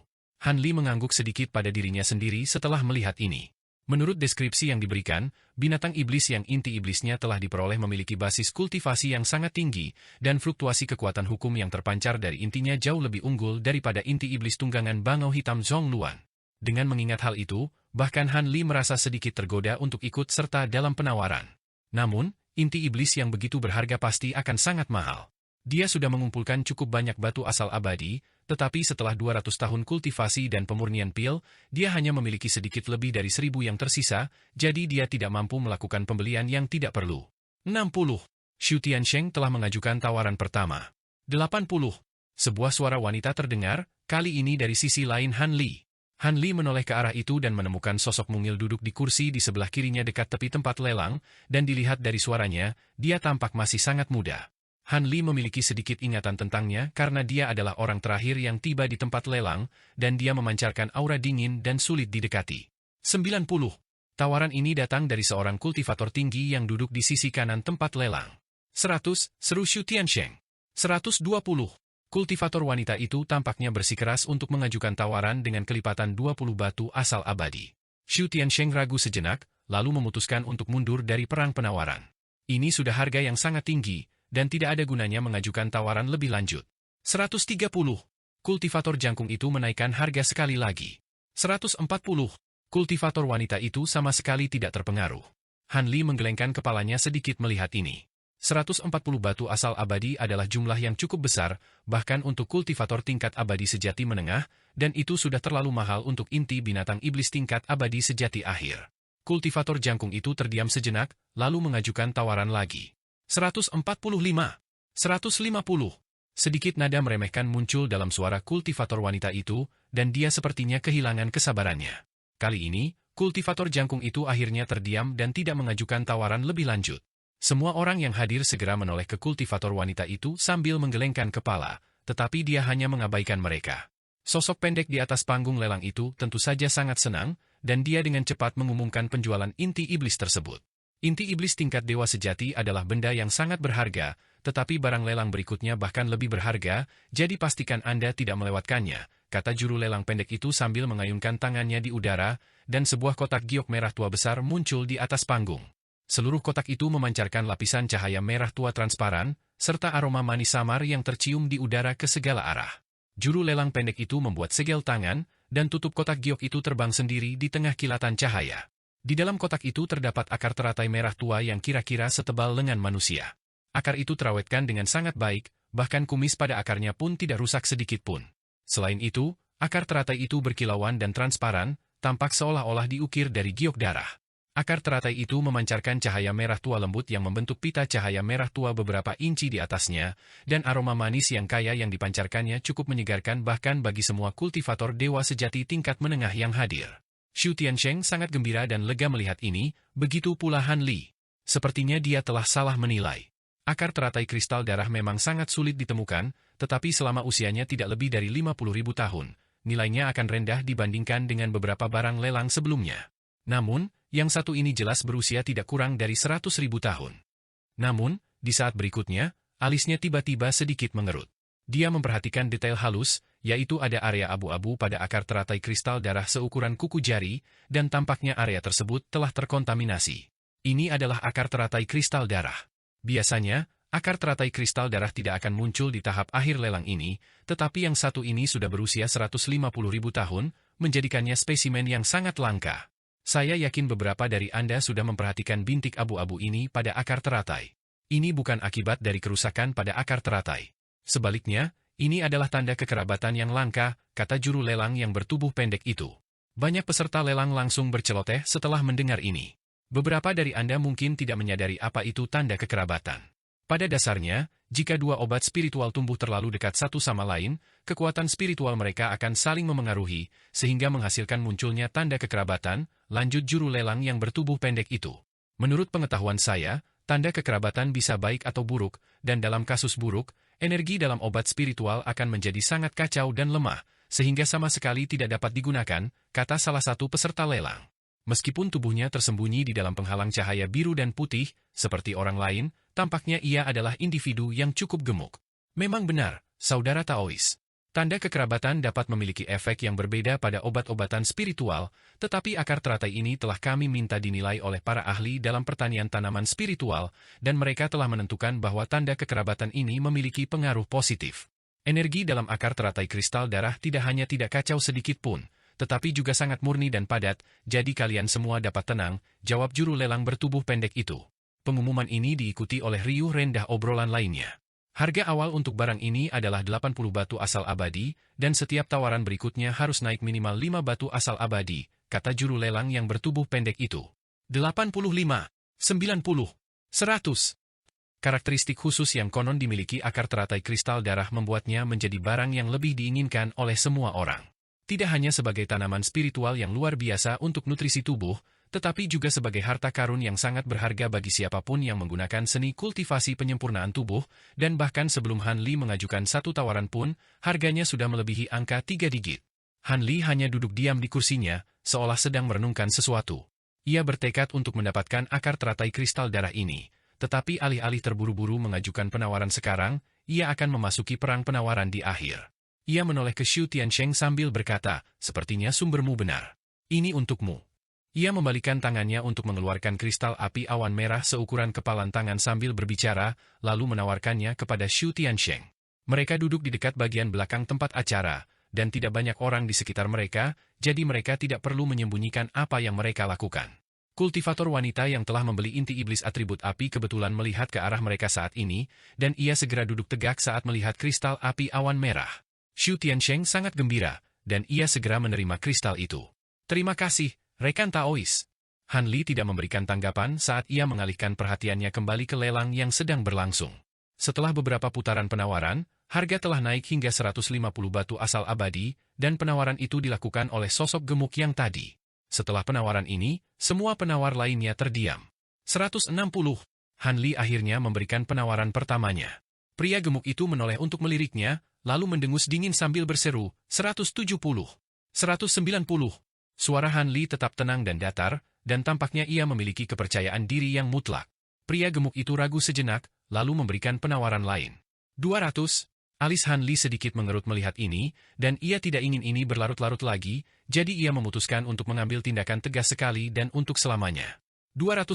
Han Li mengangguk sedikit pada dirinya sendiri setelah melihat ini. Menurut deskripsi yang diberikan, binatang iblis yang inti iblisnya telah diperoleh memiliki basis kultivasi yang sangat tinggi, dan fluktuasi kekuatan hukum yang terpancar dari intinya jauh lebih unggul daripada inti iblis tunggangan bangau hitam Zhong Luan. Dengan mengingat hal itu, bahkan Han Li merasa sedikit tergoda untuk ikut serta dalam penawaran. Namun, inti iblis yang begitu berharga pasti akan sangat mahal. Dia sudah mengumpulkan cukup banyak batu asal abadi, tetapi setelah 200 tahun kultivasi dan pemurnian pil, dia hanya memiliki sedikit lebih dari 1000 yang tersisa, jadi dia tidak mampu melakukan pembelian yang tidak perlu. 60. Xu Tiansheng telah mengajukan tawaran pertama. 80. Sebuah suara wanita terdengar, kali ini dari sisi lain Han Li. Han Li menoleh ke arah itu dan menemukan sosok mungil duduk di kursi di sebelah kirinya dekat tepi tempat lelang, dan dilihat dari suaranya, dia tampak masih sangat muda. Han Li memiliki sedikit ingatan tentangnya karena dia adalah orang terakhir yang tiba di tempat lelang, dan dia memancarkan aura dingin dan sulit didekati. 90. Tawaran ini datang dari seorang kultivator tinggi yang duduk di sisi kanan tempat lelang. 100, seru Xu Tiansheng. 120. Kultivator wanita itu tampaknya bersikeras untuk mengajukan tawaran dengan kelipatan 20 batu asal abadi. Xu Tiansheng ragu sejenak, lalu memutuskan untuk mundur dari perang penawaran. Ini sudah harga yang sangat tinggi, dan tidak ada gunanya mengajukan tawaran lebih lanjut. 130. Kultivator jangkung itu menaikkan harga sekali lagi. 140. Kultivator wanita itu sama sekali tidak terpengaruh. Han Li menggelengkan kepalanya sedikit melihat ini. 140 batu asal abadi adalah jumlah yang cukup besar, bahkan untuk kultivator tingkat abadi sejati menengah, dan itu sudah terlalu mahal untuk inti binatang iblis tingkat abadi sejati akhir. Kultivator jangkung itu terdiam sejenak, lalu mengajukan tawaran lagi. 145. 150. Sedikit nada meremehkan muncul dalam suara kultivator wanita itu, dan dia sepertinya kehilangan kesabarannya. Kali ini, kultivator jangkung itu akhirnya terdiam dan tidak mengajukan tawaran lebih lanjut. Semua orang yang hadir segera menoleh ke kultivator wanita itu sambil menggelengkan kepala, tetapi dia hanya mengabaikan mereka. Sosok pendek di atas panggung lelang itu tentu saja sangat senang, dan dia dengan cepat mengumumkan penjualan inti iblis tersebut. Inti iblis tingkat dewa sejati adalah benda yang sangat berharga, tetapi barang lelang berikutnya bahkan lebih berharga, jadi pastikan Anda tidak melewatkannya, kata juru lelang pendek itu sambil mengayunkan tangannya di udara, dan sebuah kotak giok merah tua besar muncul di atas panggung. Seluruh kotak itu memancarkan lapisan cahaya merah tua transparan, serta aroma manis samar yang tercium di udara ke segala arah. Juru lelang pendek itu membuat segel tangan, dan tutup kotak giok itu terbang sendiri di tengah kilatan cahaya. Di dalam kotak itu terdapat akar teratai merah tua yang kira-kira setebal lengan manusia. Akar itu terawetkan dengan sangat baik, bahkan kumis pada akarnya pun tidak rusak sedikit pun. Selain itu, akar teratai itu berkilauan dan transparan, tampak seolah-olah diukir dari giok darah. Akar teratai itu memancarkan cahaya merah tua lembut yang membentuk pita cahaya merah tua beberapa inci di atasnya, dan aroma manis yang kaya yang dipancarkannya cukup menyegarkan bahkan bagi semua kultivator dewa sejati tingkat menengah yang hadir. Xu Tiansheng sangat gembira dan lega melihat ini, begitu pula Han Li. Sepertinya dia telah salah menilai. Akar teratai kristal darah memang sangat sulit ditemukan, tetapi selama usianya tidak lebih dari 50.000 tahun, nilainya akan rendah dibandingkan dengan beberapa barang lelang sebelumnya. Namun, yang satu ini jelas berusia tidak kurang dari 100.000 tahun. Namun, di saat berikutnya, alisnya tiba-tiba sedikit mengerut. Dia memperhatikan detail halus, yaitu ada area abu-abu pada akar teratai kristal darah seukuran kuku jari, dan tampaknya area tersebut telah terkontaminasi. Ini adalah akar teratai kristal darah. Biasanya, akar teratai kristal darah tidak akan muncul di tahap akhir lelang ini, tetapi yang satu ini sudah berusia 150.000 tahun, menjadikannya spesimen yang sangat langka. Saya yakin beberapa dari Anda sudah memperhatikan bintik abu-abu ini pada akar teratai. Ini bukan akibat dari kerusakan pada akar teratai. Sebaliknya, ini adalah tanda kekerabatan yang langka, kata juru lelang yang bertubuh pendek itu. Banyak peserta lelang langsung berceloteh setelah mendengar ini. Beberapa dari Anda mungkin tidak menyadari apa itu tanda kekerabatan. Pada dasarnya, jika dua obat spiritual tumbuh terlalu dekat satu sama lain, kekuatan spiritual mereka akan saling memengaruhi, sehingga menghasilkan munculnya tanda kekerabatan, lanjut juru lelang yang bertubuh pendek itu. Menurut pengetahuan saya, tanda kekerabatan bisa baik atau buruk, dan dalam kasus buruk, energi dalam obat spiritual akan menjadi sangat kacau dan lemah, sehingga sama sekali tidak dapat digunakan, kata salah satu peserta lelang. Meskipun tubuhnya tersembunyi di dalam penghalang cahaya biru dan putih, seperti orang lain, tampaknya ia adalah individu yang cukup gemuk. Memang benar, saudara Taois. Tanda kekerabatan dapat memiliki efek yang berbeda pada obat-obatan spiritual, tetapi akar teratai ini telah kami minta dinilai oleh para ahli dalam pertanian tanaman spiritual, dan mereka telah menentukan bahwa tanda kekerabatan ini memiliki pengaruh positif. Energi dalam akar teratai kristal darah tidak hanya tidak kacau sedikit pun, tetapi juga sangat murni dan padat, jadi kalian semua dapat tenang, jawab juru lelang bertubuh pendek itu. Pengumuman ini diikuti oleh riuh rendah obrolan lainnya. Harga awal untuk barang ini adalah 80 batu asal abadi, dan setiap tawaran berikutnya harus naik minimal 5 batu asal abadi, kata juru lelang yang bertubuh pendek itu. 85, 90, 100. Karakteristik khusus yang konon dimiliki akar teratai kristal darah membuatnya menjadi barang yang lebih diinginkan oleh semua orang. Tidak hanya sebagai tanaman spiritual yang luar biasa untuk nutrisi tubuh, tetapi juga sebagai harta karun yang sangat berharga bagi siapapun yang menggunakan seni kultivasi penyempurnaan tubuh, dan bahkan sebelum Han Li mengajukan satu tawaran pun, harganya sudah melebihi angka 3 digit. Han Li hanya duduk diam di kursinya, seolah sedang merenungkan sesuatu. Ia bertekad untuk mendapatkan akar teratai kristal darah ini, tetapi alih-alih terburu-buru mengajukan penawaran sekarang, ia akan memasuki perang penawaran di akhir. Ia menoleh ke Xu Tiansheng sambil berkata, sepertinya sumbermu benar. Ini untukmu. Ia membalikan tangannya untuk mengeluarkan kristal api awan merah seukuran kepalan tangan sambil berbicara, lalu menawarkannya kepada Xu Tiansheng. Mereka duduk di dekat bagian belakang tempat acara, dan tidak banyak orang di sekitar mereka, jadi mereka tidak perlu menyembunyikan apa yang mereka lakukan. Kultivator wanita yang telah membeli inti iblis atribut api kebetulan melihat ke arah mereka saat ini, dan ia segera duduk tegak saat melihat kristal api awan merah. Xu Tiansheng sangat gembira, dan ia segera menerima kristal itu. Terima kasih, rekan Taois. Han Li tidak memberikan tanggapan saat ia mengalihkan perhatiannya kembali ke lelang yang sedang berlangsung. Setelah beberapa putaran penawaran, harga telah naik hingga 150 batu asal abadi, dan penawaran itu dilakukan oleh sosok gemuk yang tadi. Setelah penawaran ini, semua penawar lainnya terdiam. 160. Han Li akhirnya memberikan penawaran pertamanya. Pria gemuk itu menoleh untuk meliriknya, lalu mendengus dingin sambil berseru, 170. 190. Suara Han Li tetap tenang dan datar, dan tampaknya ia memiliki kepercayaan diri yang mutlak. Pria gemuk itu ragu sejenak, lalu memberikan penawaran lain. 200. Alis Han Li sedikit mengerut melihat ini, dan ia tidak ingin ini berlarut-larut lagi, jadi ia memutuskan untuk mengambil tindakan tegas sekali dan untuk selamanya. 250.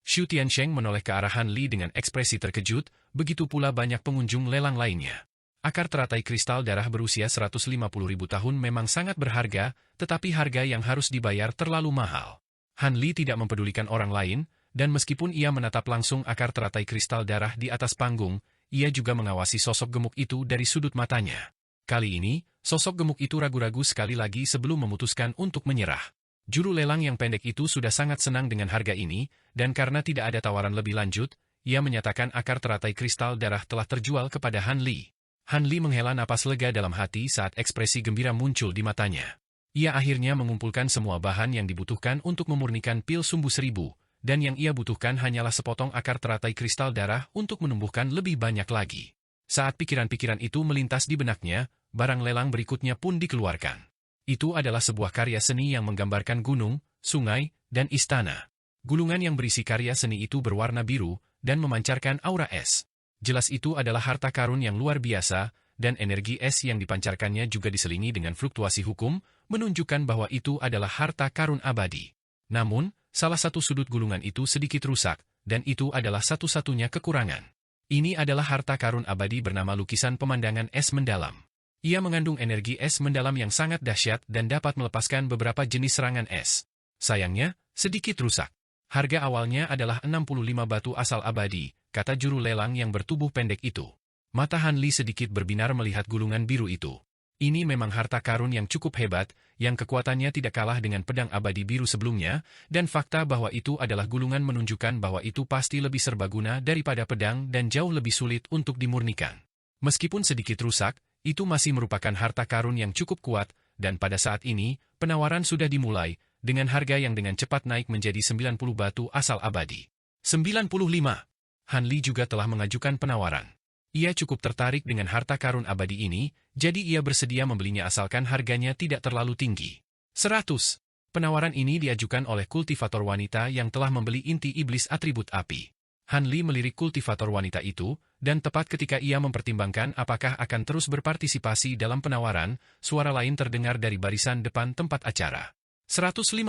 Xu Tiansheng menoleh ke arah Han Li dengan ekspresi terkejut, begitu pula banyak pengunjung lelang lainnya. Akar teratai kristal darah berusia 150.000 tahun memang sangat berharga, tetapi harga yang harus dibayar terlalu mahal. Han Li tidak mempedulikan orang lain, dan meskipun ia menatap langsung akar teratai kristal darah di atas panggung, ia juga mengawasi sosok gemuk itu dari sudut matanya. Kali ini, sosok gemuk itu ragu-ragu sekali lagi sebelum memutuskan untuk menyerah. Juru lelang yang pendek itu sudah sangat senang dengan harga ini, dan karena tidak ada tawaran lebih lanjut, ia menyatakan akar teratai kristal darah telah terjual kepada Han Li. Han Li menghela napas lega dalam hati saat ekspresi gembira muncul di matanya. Ia akhirnya mengumpulkan semua bahan yang dibutuhkan untuk memurnikan pil sumbu 1000, dan yang ia butuhkan hanyalah sepotong akar teratai kristal darah untuk menumbuhkan lebih banyak lagi. Saat pikiran-pikiran itu melintas di benaknya, barang lelang berikutnya pun dikeluarkan. Itu adalah sebuah karya seni yang menggambarkan gunung, sungai, dan istana. Gulungan yang berisi karya seni itu berwarna biru, dan memancarkan aura es. Jelas itu adalah harta karun yang luar biasa, dan energi es yang dipancarkannya juga diselingi dengan fluktuasi hukum, menunjukkan bahwa itu adalah harta karun abadi. Namun, salah satu sudut gulungan itu sedikit rusak, dan itu adalah satu-satunya kekurangan. Ini adalah harta karun abadi bernama lukisan pemandangan es mendalam. Ia mengandung energi es mendalam yang sangat dahsyat dan dapat melepaskan beberapa jenis serangan es. Sayangnya, sedikit rusak. Harga awalnya adalah 65 batu asal abadi, kata juru lelang yang bertubuh pendek itu. Mata Han Li sedikit berbinar melihat gulungan biru itu. Ini memang harta karun yang cukup hebat, yang kekuatannya tidak kalah dengan pedang abadi biru sebelumnya, dan fakta bahwa itu adalah gulungan menunjukkan bahwa itu pasti lebih serbaguna daripada pedang dan jauh lebih sulit untuk dimurnikan. Meskipun sedikit rusak, itu masih merupakan harta karun yang cukup kuat, dan pada saat ini, penawaran sudah dimulai, dengan harga yang dengan cepat naik menjadi 90 batu asal abadi. 95. Han Li juga telah mengajukan penawaran. Ia cukup tertarik dengan harta karun abadi ini, jadi ia bersedia membelinya asalkan harganya tidak terlalu tinggi. 100. Penawaran ini diajukan oleh kultivator wanita yang telah membeli inti iblis atribut api. Han Li melirik kultivator wanita itu, dan tepat ketika ia mempertimbangkan apakah akan terus berpartisipasi dalam penawaran, suara lain terdengar dari barisan depan tempat acara. 150.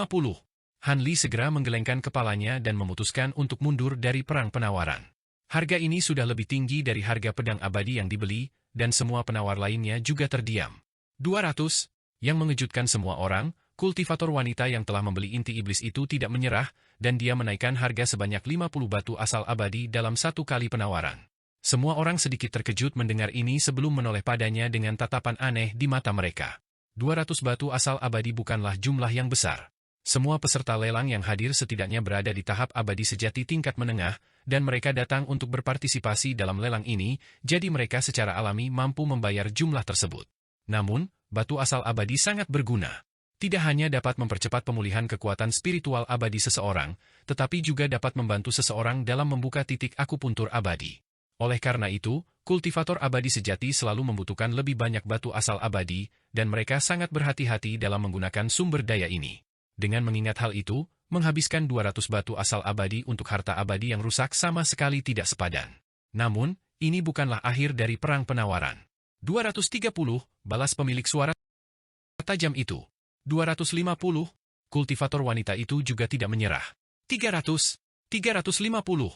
Han Li segera menggelengkan kepalanya dan memutuskan untuk mundur dari perang penawaran. Harga ini sudah lebih tinggi dari harga pedang abadi yang dibeli, dan semua penawar lainnya juga terdiam. 200. Yang mengejutkan semua orang, kultivator wanita yang telah membeli inti iblis itu tidak menyerah, dan dia menaikkan harga sebanyak 50 batu asal abadi dalam satu kali penawaran. Semua orang sedikit terkejut mendengar ini sebelum menoleh padanya dengan tatapan aneh di mata mereka. 200 batu asal abadi bukanlah jumlah yang besar. Semua peserta lelang yang hadir setidaknya berada di tahap abadi sejati tingkat menengah, dan mereka datang untuk berpartisipasi dalam lelang ini, jadi mereka secara alami mampu membayar jumlah tersebut. Namun, batu asal abadi sangat berguna. Tidak hanya dapat mempercepat pemulihan kekuatan spiritual abadi seseorang, tetapi juga dapat membantu seseorang dalam membuka titik akupuntur abadi. Oleh karena itu, kultivator abadi sejati selalu membutuhkan lebih banyak batu asal abadi, dan mereka sangat berhati-hati dalam menggunakan sumber daya ini. Dengan mengingat hal itu, menghabiskan 200 batu asal abadi untuk harta abadi yang rusak sama sekali tidak sepadan. Namun, ini bukanlah akhir dari perang penawaran. 230, balas pemilik suara tajam itu. 250, kultivator wanita itu juga tidak menyerah. 300, 350.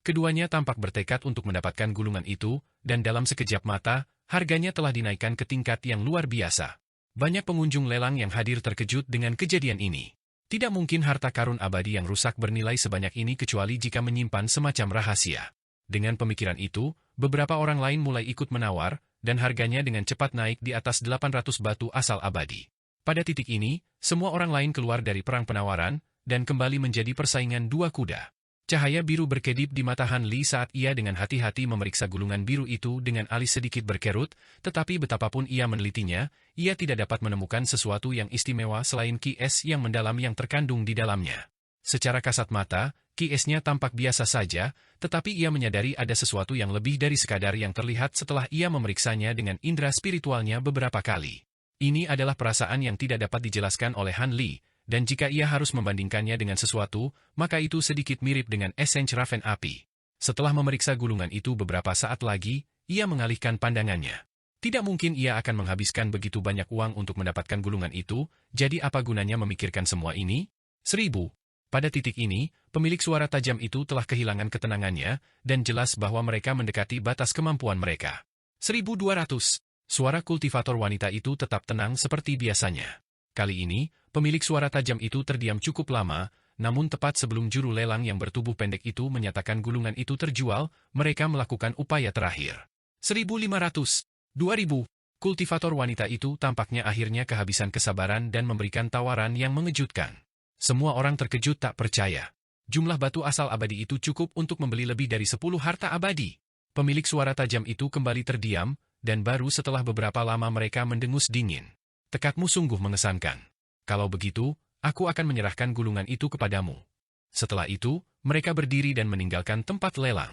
Keduanya tampak bertekad untuk mendapatkan gulungan itu, dan dalam sekejap mata, harganya telah dinaikkan ke tingkat yang luar biasa. Banyak pengunjung lelang yang hadir terkejut dengan kejadian ini. Tidak mungkin harta karun abadi yang rusak bernilai sebanyak ini kecuali jika menyimpan semacam rahasia. Dengan pemikiran itu, beberapa orang lain mulai ikut menawar, dan harganya dengan cepat naik di atas 800 batu asal abadi. Pada titik ini, semua orang lain keluar dari perang penawaran, dan kembali menjadi persaingan dua kuda. Cahaya biru berkedip di mata Han Li saat ia dengan hati-hati memeriksa gulungan biru itu dengan alis sedikit berkerut, tetapi betapapun ia menelitinya, ia tidak dapat menemukan sesuatu yang istimewa selain ki es yang mendalam yang terkandung di dalamnya. Secara kasat mata, ki esnya tampak biasa saja, tetapi ia menyadari ada sesuatu yang lebih dari sekadar yang terlihat setelah ia memeriksanya dengan indera spiritualnya beberapa kali. Ini adalah perasaan yang tidak dapat dijelaskan oleh Han Li, dan jika ia harus membandingkannya dengan sesuatu, maka itu sedikit mirip dengan esensi raven api. Setelah memeriksa gulungan itu beberapa saat lagi, ia mengalihkan pandangannya. Tidak mungkin ia akan menghabiskan begitu banyak uang untuk mendapatkan gulungan itu, jadi apa gunanya memikirkan semua ini? 1000. Pada titik ini, pemilik suara tajam itu telah kehilangan ketenangannya, dan jelas bahwa mereka mendekati batas kemampuan mereka. 1200. Suara kultivator wanita itu tetap tenang seperti biasanya. Kali ini, pemilik suara tajam itu terdiam cukup lama, namun tepat sebelum juru lelang yang bertubuh pendek itu menyatakan gulungan itu terjual, mereka melakukan upaya terakhir. 1500, 2000, kultivator wanita itu tampaknya akhirnya kehabisan kesabaran dan memberikan tawaran yang mengejutkan. Semua orang terkejut tak percaya. Jumlah batu asal abadi itu cukup untuk membeli lebih dari 10 harta abadi. Pemilik suara tajam itu kembali terdiam, dan baru setelah beberapa lama mereka mendengus dingin. Tekadmu sungguh mengesankan. Kalau begitu, aku akan menyerahkan gulungan itu kepadamu. Setelah itu, mereka berdiri dan meninggalkan tempat lelang.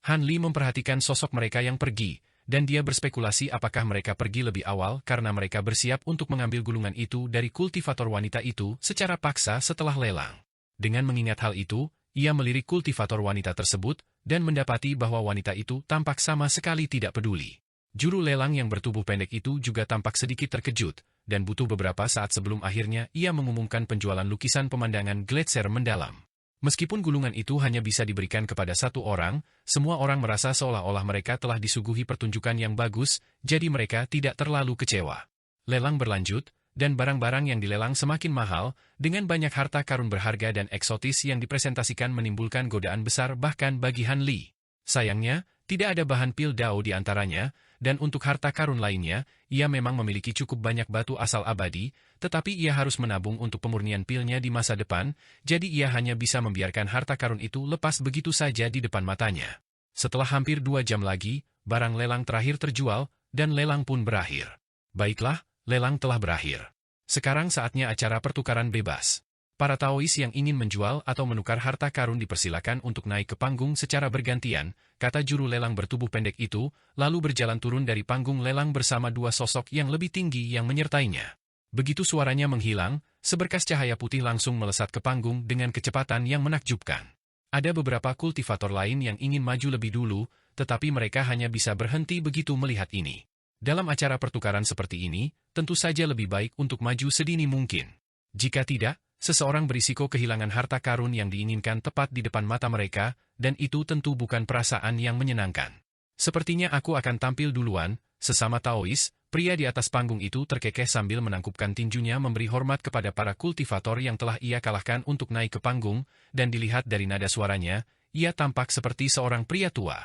Han Li memperhatikan sosok mereka yang pergi, dan dia berspekulasi apakah mereka pergi lebih awal karena mereka bersiap untuk mengambil gulungan itu dari kultivator wanita itu secara paksa setelah lelang. Dengan mengingat hal itu, ia melirik kultivator wanita tersebut, dan mendapati bahwa wanita itu tampak sama sekali tidak peduli. Juru lelang yang bertubuh pendek itu juga tampak sedikit terkejut, dan butuh beberapa saat sebelum akhirnya ia mengumumkan penjualan lukisan pemandangan Gletser mendalam. Meskipun gulungan itu hanya bisa diberikan kepada satu orang, semua orang merasa seolah-olah mereka telah disuguhi pertunjukan yang bagus, jadi mereka tidak terlalu kecewa. Lelang berlanjut, dan barang-barang yang dilelang semakin mahal, dengan banyak harta karun berharga dan eksotis yang dipresentasikan menimbulkan godaan besar bahkan bagi Han Li. Sayangnya, tidak ada bahan pil dao di antaranya, dan untuk harta karun lainnya, ia memang memiliki cukup banyak batu asal abadi, tetapi ia harus menabung untuk pemurnian pilnya di masa depan, jadi ia hanya bisa membiarkan harta karun itu lepas begitu saja di depan matanya. Setelah hampir 2 jam lagi, barang lelang terakhir terjual, dan lelang pun berakhir. Baiklah, lelang telah berakhir. Sekarang saatnya acara pertukaran bebas. Para Taois yang ingin menjual atau menukar harta karun dipersilakan untuk naik ke panggung secara bergantian, kata juru lelang bertubuh pendek itu, lalu berjalan turun dari panggung lelang bersama 2 sosok yang lebih tinggi yang menyertainya. Begitu suaranya menghilang, seberkas cahaya putih langsung melesat ke panggung dengan kecepatan yang menakjubkan. Ada beberapa kultivator lain yang ingin maju lebih dulu, tetapi mereka hanya bisa berhenti begitu melihat ini. Dalam acara pertukaran seperti ini, tentu saja lebih baik untuk maju sedini mungkin. Jika tidak, seseorang berisiko kehilangan harta karun yang diinginkan tepat di depan mata mereka, dan itu tentu bukan perasaan yang menyenangkan. Sepertinya aku akan tampil duluan, sesama Taois, pria di atas panggung itu terkekeh sambil menangkupkan tinjunya memberi hormat kepada para kultivator yang telah ia kalahkan untuk naik ke panggung, dan dilihat dari nada suaranya, ia tampak seperti seorang pria tua.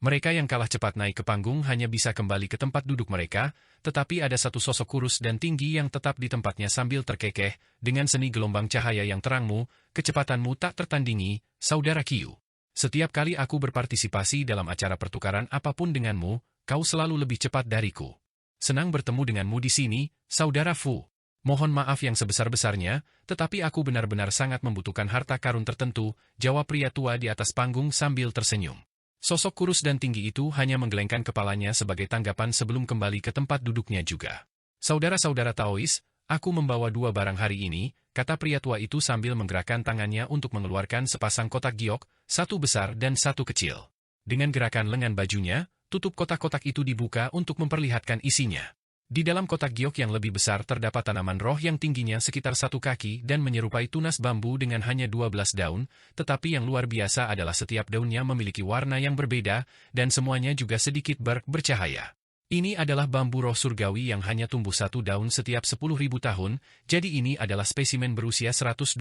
Mereka yang kalah cepat naik ke panggung hanya bisa kembali ke tempat duduk mereka, tetapi ada satu sosok kurus dan tinggi yang tetap di tempatnya sambil terkekeh, dengan seni gelombang cahaya yang terangmu, kecepatanmu tak tertandingi, saudara Qiu. Setiap kali aku berpartisipasi dalam acara pertukaran apapun denganmu, kau selalu lebih cepat dariku. Senang bertemu denganmu di sini, saudara Fu. Mohon maaf yang sebesar-besarnya, tetapi aku benar-benar sangat membutuhkan harta karun tertentu, jawab pria tua di atas panggung sambil tersenyum. Sosok kurus dan tinggi itu hanya menggelengkan kepalanya sebagai tanggapan sebelum kembali ke tempat duduknya juga. Saudara-saudara Taois, aku membawa 2 barang hari ini, kata pria tua itu sambil menggerakkan tangannya untuk mengeluarkan sepasang kotak giok, 1 besar dan 1 kecil. Dengan gerakan lengan bajunya, tutup kotak-kotak itu dibuka untuk memperlihatkan isinya. Di dalam kotak giok yang lebih besar terdapat tanaman roh yang tingginya sekitar 1 kaki dan menyerupai tunas bambu dengan hanya 12 daun, tetapi yang luar biasa adalah setiap daunnya memiliki warna yang berbeda, dan semuanya juga sedikit bercahaya. Ini adalah bambu roh surgawi yang hanya tumbuh 1 daun setiap 10.000 tahun, jadi ini adalah spesimen berusia 120.000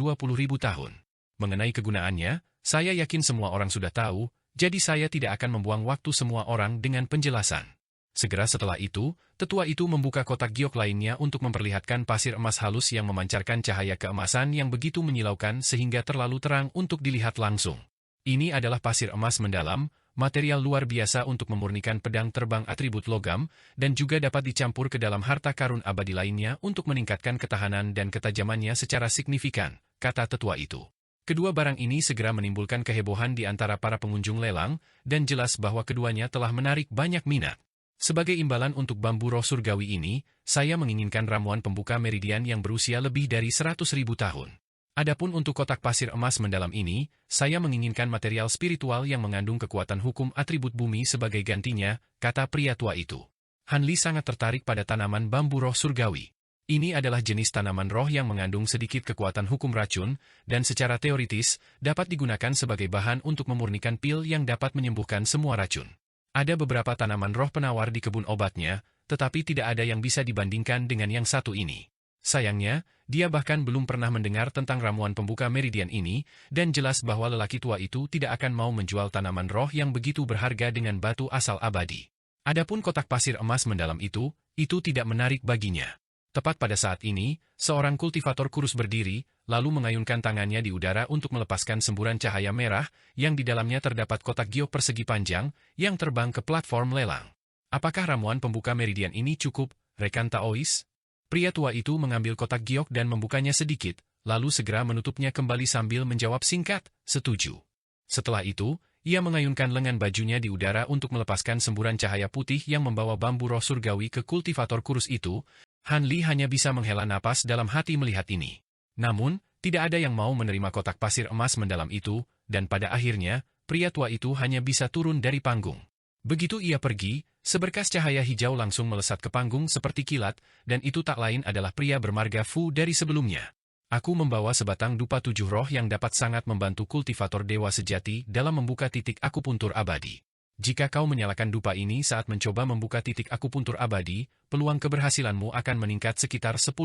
tahun. Mengenai kegunaannya, saya yakin semua orang sudah tahu, jadi saya tidak akan membuang waktu semua orang dengan penjelasan. Segera setelah itu, tetua itu membuka kotak giok lainnya untuk memperlihatkan pasir emas halus yang memancarkan cahaya keemasan yang begitu menyilaukan sehingga terlalu terang untuk dilihat langsung. Ini adalah pasir emas mendalam, material luar biasa untuk memurnikan pedang terbang atribut logam, dan juga dapat dicampur ke dalam harta karun abadi lainnya untuk meningkatkan ketahanan dan ketajamannya secara signifikan, kata tetua itu. Kedua barang ini segera menimbulkan kehebohan di antara para pengunjung lelang, dan jelas bahwa keduanya telah menarik banyak minat. Sebagai imbalan untuk bambu roh surgawi ini, saya menginginkan ramuan pembuka meridian yang berusia lebih dari 100.000 tahun. Adapun untuk kotak pasir emas mendalam ini, saya menginginkan material spiritual yang mengandung kekuatan hukum atribut bumi sebagai gantinya, kata pria tua itu. Han Li sangat tertarik pada tanaman bambu roh surgawi. Ini adalah jenis tanaman roh yang mengandung sedikit kekuatan hukum racun, dan secara teoritis, dapat digunakan sebagai bahan untuk memurnikan pil yang dapat menyembuhkan semua racun. Ada beberapa tanaman roh penawar di kebun obatnya, tetapi tidak ada yang bisa dibandingkan dengan yang satu ini. Sayangnya, dia bahkan belum pernah mendengar tentang ramuan pembuka meridian ini, dan jelas bahwa lelaki tua itu tidak akan mau menjual tanaman roh yang begitu berharga dengan batu asal abadi. Adapun kotak pasir emas mendalam itu tidak menarik baginya. Tepat pada saat ini, seorang kultivator kurus berdiri, lalu mengayunkan tangannya di udara untuk melepaskan semburan cahaya merah, yang di dalamnya terdapat kotak giok persegi panjang, yang terbang ke platform lelang. Apakah ramuan pembuka meridian ini cukup, rekan Taois? Pria tua itu mengambil kotak giok dan membukanya sedikit, lalu segera menutupnya kembali sambil menjawab singkat, setuju. Setelah itu, ia mengayunkan lengan bajunya di udara untuk melepaskan semburan cahaya putih yang membawa bambu roh surgawi ke kultivator kurus itu. Han Li hanya bisa menghela napas dalam hati melihat ini. Namun, tidak ada yang mau menerima kotak pasir emas mendalam itu, dan pada akhirnya, pria tua itu hanya bisa turun dari panggung. Begitu ia pergi, seberkas cahaya hijau langsung melesat ke panggung seperti kilat, dan itu tak lain adalah pria bermarga Fu dari sebelumnya. Aku membawa sebatang dupa 7 roh yang dapat sangat membantu kultivator dewa sejati dalam membuka titik akupuntur abadi. Jika kau menyalakan dupa ini saat mencoba membuka titik akupuntur abadi, peluang keberhasilanmu akan meningkat sekitar 10%.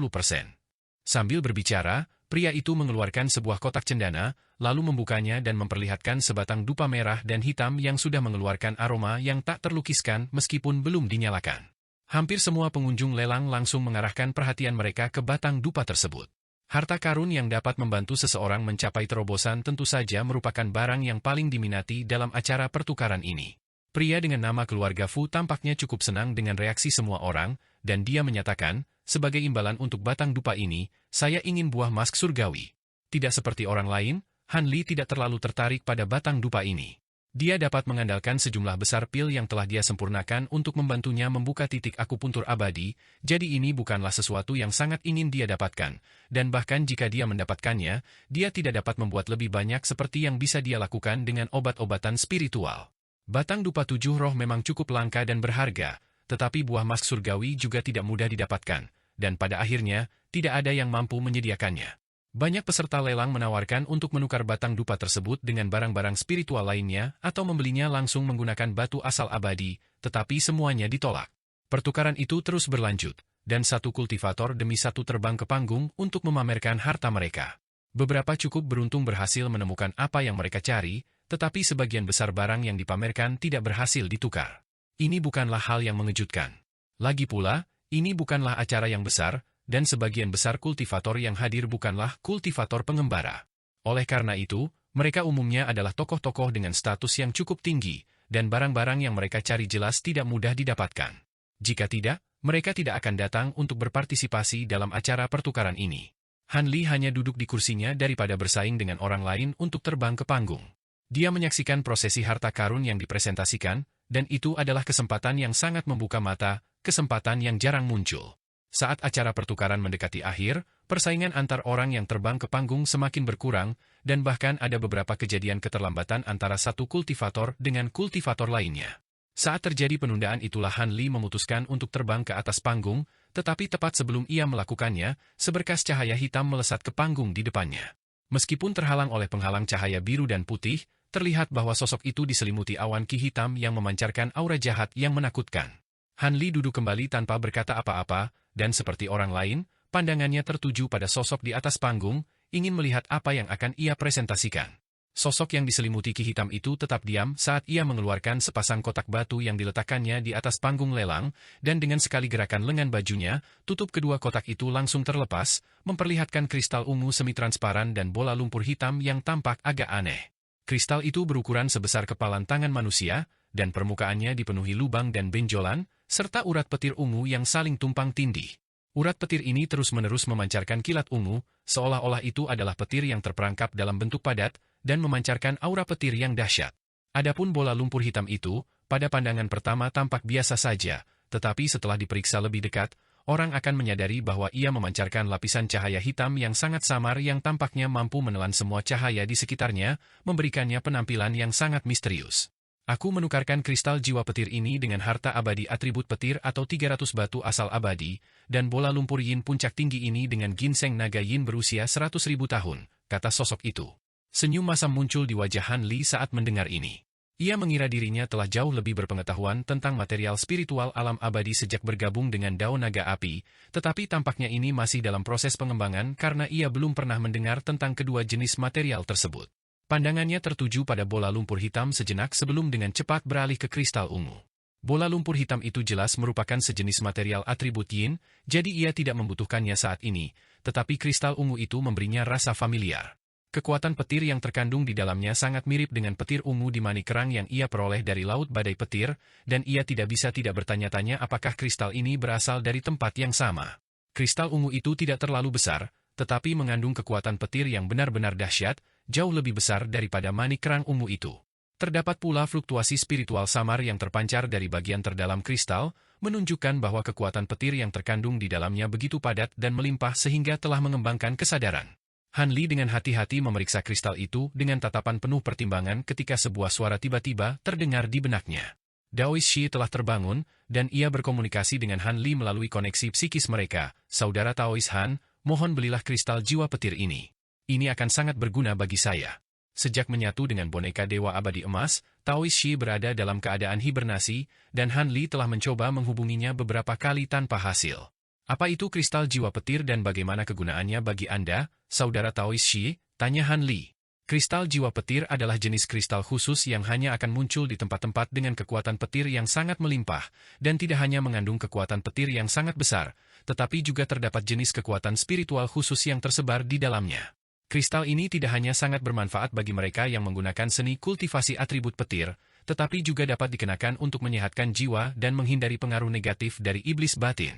Sambil berbicara, pria itu mengeluarkan sebuah kotak cendana, lalu membukanya dan memperlihatkan sebatang dupa merah dan hitam yang sudah mengeluarkan aroma yang tak terlukiskan meskipun belum dinyalakan. Hampir semua pengunjung lelang langsung mengarahkan perhatian mereka ke batang dupa tersebut. Harta karun yang dapat membantu seseorang mencapai terobosan tentu saja merupakan barang yang paling diminati dalam acara pertukaran ini. Pria dengan nama keluarga Fu tampaknya cukup senang dengan reaksi semua orang, dan dia menyatakan, sebagai imbalan untuk batang dupa ini, saya ingin buah mask surgawi. Tidak seperti orang lain, Han Li tidak terlalu tertarik pada batang dupa ini. Dia dapat mengandalkan sejumlah besar pil yang telah dia sempurnakan untuk membantunya membuka titik akupuntur abadi, jadi ini bukanlah sesuatu yang sangat ingin dia dapatkan, dan bahkan jika dia mendapatkannya, dia tidak dapat membuat lebih banyak seperti yang bisa dia lakukan dengan obat-obatan spiritual. Batang dupa 7 roh memang cukup langka dan berharga, tetapi buah mask surgawi juga tidak mudah didapatkan, dan pada akhirnya, tidak ada yang mampu menyediakannya. Banyak peserta lelang menawarkan untuk menukar batang dupa tersebut dengan barang-barang spiritual lainnya atau membelinya langsung menggunakan batu asal abadi, tetapi semuanya ditolak. Pertukaran itu terus berlanjut, dan satu kultivator demi satu terbang ke panggung untuk memamerkan harta mereka. Beberapa cukup beruntung berhasil menemukan apa yang mereka cari, tetapi sebagian besar barang yang dipamerkan tidak berhasil ditukar. Ini bukanlah hal yang mengejutkan. Lagi pula, ini bukanlah acara yang besar, dan sebagian besar kultivator yang hadir bukanlah kultivator pengembara. Oleh karena itu, mereka umumnya adalah tokoh-tokoh dengan status yang cukup tinggi, dan barang-barang yang mereka cari jelas tidak mudah didapatkan. Jika tidak, mereka tidak akan datang untuk berpartisipasi dalam acara pertukaran ini. Han Li hanya duduk di kursinya daripada bersaing dengan orang lain untuk terbang ke panggung. Dia menyaksikan prosesi harta karun yang dipresentasikan, dan itu adalah kesempatan yang sangat membuka mata, kesempatan yang jarang muncul. Saat acara pertukaran mendekati akhir, persaingan antar orang yang terbang ke panggung semakin berkurang, dan bahkan ada beberapa kejadian keterlambatan antara satu kultivator dengan kultivator lainnya. Saat terjadi penundaan itulah Han Li memutuskan untuk terbang ke atas panggung, tetapi tepat sebelum ia melakukannya, seberkas cahaya hitam melesat ke panggung di depannya. Meskipun terhalang oleh penghalang cahaya biru dan putih, terlihat bahwa sosok itu diselimuti awan ki hitam yang memancarkan aura jahat yang menakutkan. Han Li duduk kembali tanpa berkata apa-apa, dan seperti orang lain, pandangannya tertuju pada sosok di atas panggung, ingin melihat apa yang akan ia presentasikan. Sosok yang diselimuti ki hitam itu tetap diam saat ia mengeluarkan sepasang kotak batu yang diletakkannya di atas panggung lelang, dan dengan sekali gerakan lengan bajunya, tutup kedua kotak itu langsung terlepas, memperlihatkan kristal ungu semi-transparan dan bola lumpur hitam yang tampak agak aneh. Kristal itu berukuran sebesar kepalan tangan manusia, dan permukaannya dipenuhi lubang dan benjolan, serta urat petir ungu yang saling tumpang tindih. Urat petir ini terus-menerus memancarkan kilat ungu, seolah-olah itu adalah petir yang terperangkap dalam bentuk padat, dan memancarkan aura petir yang dahsyat. Adapun bola lumpur hitam itu, pada pandangan pertama tampak biasa saja, tetapi setelah diperiksa lebih dekat, orang akan menyadari bahwa ia memancarkan lapisan cahaya hitam yang sangat samar yang tampaknya mampu menelan semua cahaya di sekitarnya, memberikannya penampilan yang sangat misterius. Aku menukarkan kristal jiwa petir ini dengan harta abadi atribut petir atau 300 batu asal abadi, dan bola lumpur yin puncak tinggi ini dengan ginseng naga yin berusia 100.000 tahun, kata sosok itu. Senyum masam muncul di wajah Han Li saat mendengar ini. Ia mengira dirinya telah jauh lebih berpengetahuan tentang material spiritual alam abadi sejak bergabung dengan Dao Naga Api, tetapi tampaknya ini masih dalam proses pengembangan karena ia belum pernah mendengar tentang kedua jenis material tersebut. Pandangannya tertuju pada bola lumpur hitam sejenak sebelum dengan cepat beralih ke kristal ungu. Bola lumpur hitam itu jelas merupakan sejenis material atribut yin, jadi ia tidak membutuhkannya saat ini, tetapi kristal ungu itu memberinya rasa familiar. Kekuatan petir yang terkandung di dalamnya sangat mirip dengan petir ungu di mani kerang yang ia peroleh dari laut badai petir, dan ia tidak bisa tidak bertanya-tanya apakah kristal ini berasal dari tempat yang sama. Kristal ungu itu tidak terlalu besar, tetapi mengandung kekuatan petir yang benar-benar dahsyat, jauh lebih besar daripada mani kerang ungu itu. Terdapat pula fluktuasi spiritual samar yang terpancar dari bagian terdalam kristal, menunjukkan bahwa kekuatan petir yang terkandung di dalamnya begitu padat dan melimpah sehingga telah mengembangkan kesadaran. Han Li dengan hati-hati memeriksa kristal itu dengan tatapan penuh pertimbangan ketika sebuah suara tiba-tiba terdengar di benaknya. Daoist Shi telah terbangun, dan ia berkomunikasi dengan Han Li melalui koneksi psikis mereka. Saudara Taoist Han, mohon belilah kristal jiwa petir ini. Ini akan sangat berguna bagi saya. Sejak menyatu dengan boneka Dewa Abadi Emas, Taoist Shi berada dalam keadaan hibernasi, dan Han Li telah mencoba menghubunginya beberapa kali tanpa hasil. Apa itu kristal jiwa petir dan bagaimana kegunaannya bagi Anda, Saudara Taoist Shi? Tanya Han Li. Kristal jiwa petir adalah jenis kristal khusus yang hanya akan muncul di tempat-tempat dengan kekuatan petir yang sangat melimpah, dan tidak hanya mengandung kekuatan petir yang sangat besar, tetapi juga terdapat jenis kekuatan spiritual khusus yang tersebar di dalamnya. Kristal ini tidak hanya sangat bermanfaat bagi mereka yang menggunakan seni kultivasi atribut petir, tetapi juga dapat dikenakan untuk menyehatkan jiwa dan menghindari pengaruh negatif dari iblis batin.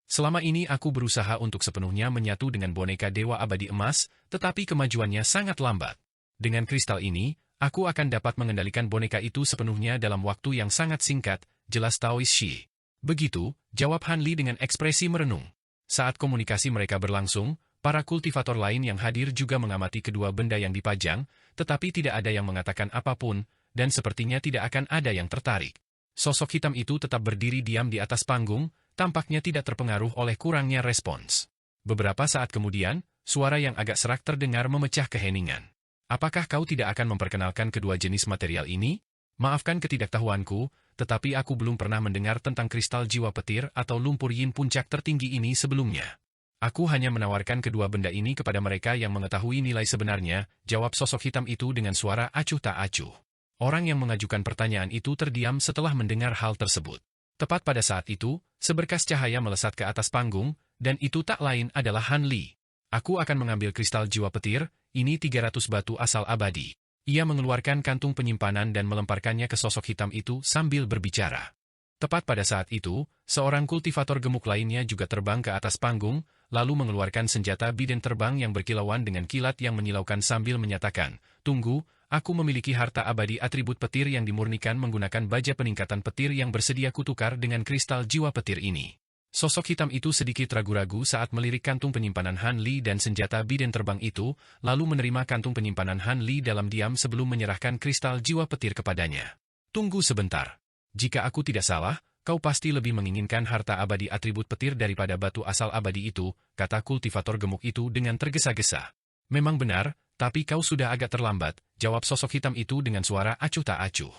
Selama ini aku berusaha untuk sepenuhnya menyatu dengan boneka Dewa Abadi Emas, tetapi kemajuannya sangat lambat. Dengan kristal ini, Aku akan dapat mengendalikan boneka itu sepenuhnya dalam waktu yang sangat singkat, jelas Taoist Shi. Begitu, jawab Han Li dengan ekspresi merenung. Saat komunikasi mereka berlangsung, para kultivator lain yang hadir juga mengamati kedua benda yang dipajang, tetapi tidak ada yang mengatakan apapun, dan sepertinya tidak akan ada yang tertarik. Sosok hitam itu tetap berdiri diam di atas panggung, tampaknya tidak terpengaruh oleh kurangnya respons. Beberapa saat kemudian, suara yang agak serak terdengar memecah keheningan. Apakah kau tidak akan memperkenalkan kedua jenis material ini? Maafkan ketidaktahuanku, tetapi aku belum pernah mendengar tentang kristal jiwa petir atau lumpur yin puncak tertinggi ini sebelumnya. Aku hanya menawarkan kedua benda ini kepada mereka yang mengetahui nilai sebenarnya, jawab sosok hitam itu dengan suara acuh tak acuh. Orang yang mengajukan pertanyaan itu terdiam setelah mendengar hal tersebut. Tepat pada saat itu, seberkas cahaya melesat ke atas panggung, dan itu tak lain adalah Han Li. Aku akan mengambil kristal jiwa petir, ini 300 batu asal abadi. Ia mengeluarkan kantung penyimpanan dan melemparkannya ke sosok hitam itu sambil berbicara. Tepat pada saat itu, seorang kultivator gemuk lainnya juga terbang ke atas panggung, lalu mengeluarkan senjata biden terbang yang berkilauan dengan kilat yang menyilaukan sambil menyatakan, "Tunggu, aku memiliki harta abadi atribut petir yang dimurnikan menggunakan baja peningkatan petir yang bersedia kutukar dengan kristal jiwa petir ini." Sosok hitam itu sedikit ragu-ragu saat melirik kantung penyimpanan Han Li dan senjata biden terbang itu, lalu menerima kantung penyimpanan Han Li dalam diam sebelum menyerahkan kristal jiwa petir kepadanya. "Tunggu sebentar. Jika aku tidak salah, kau pasti lebih menginginkan harta abadi atribut petir daripada batu asal abadi itu," kata kultivator gemuk itu dengan tergesa-gesa. "Memang benar, tapi kau sudah agak terlambat," jawab sosok hitam itu dengan suara acuh tak acuh.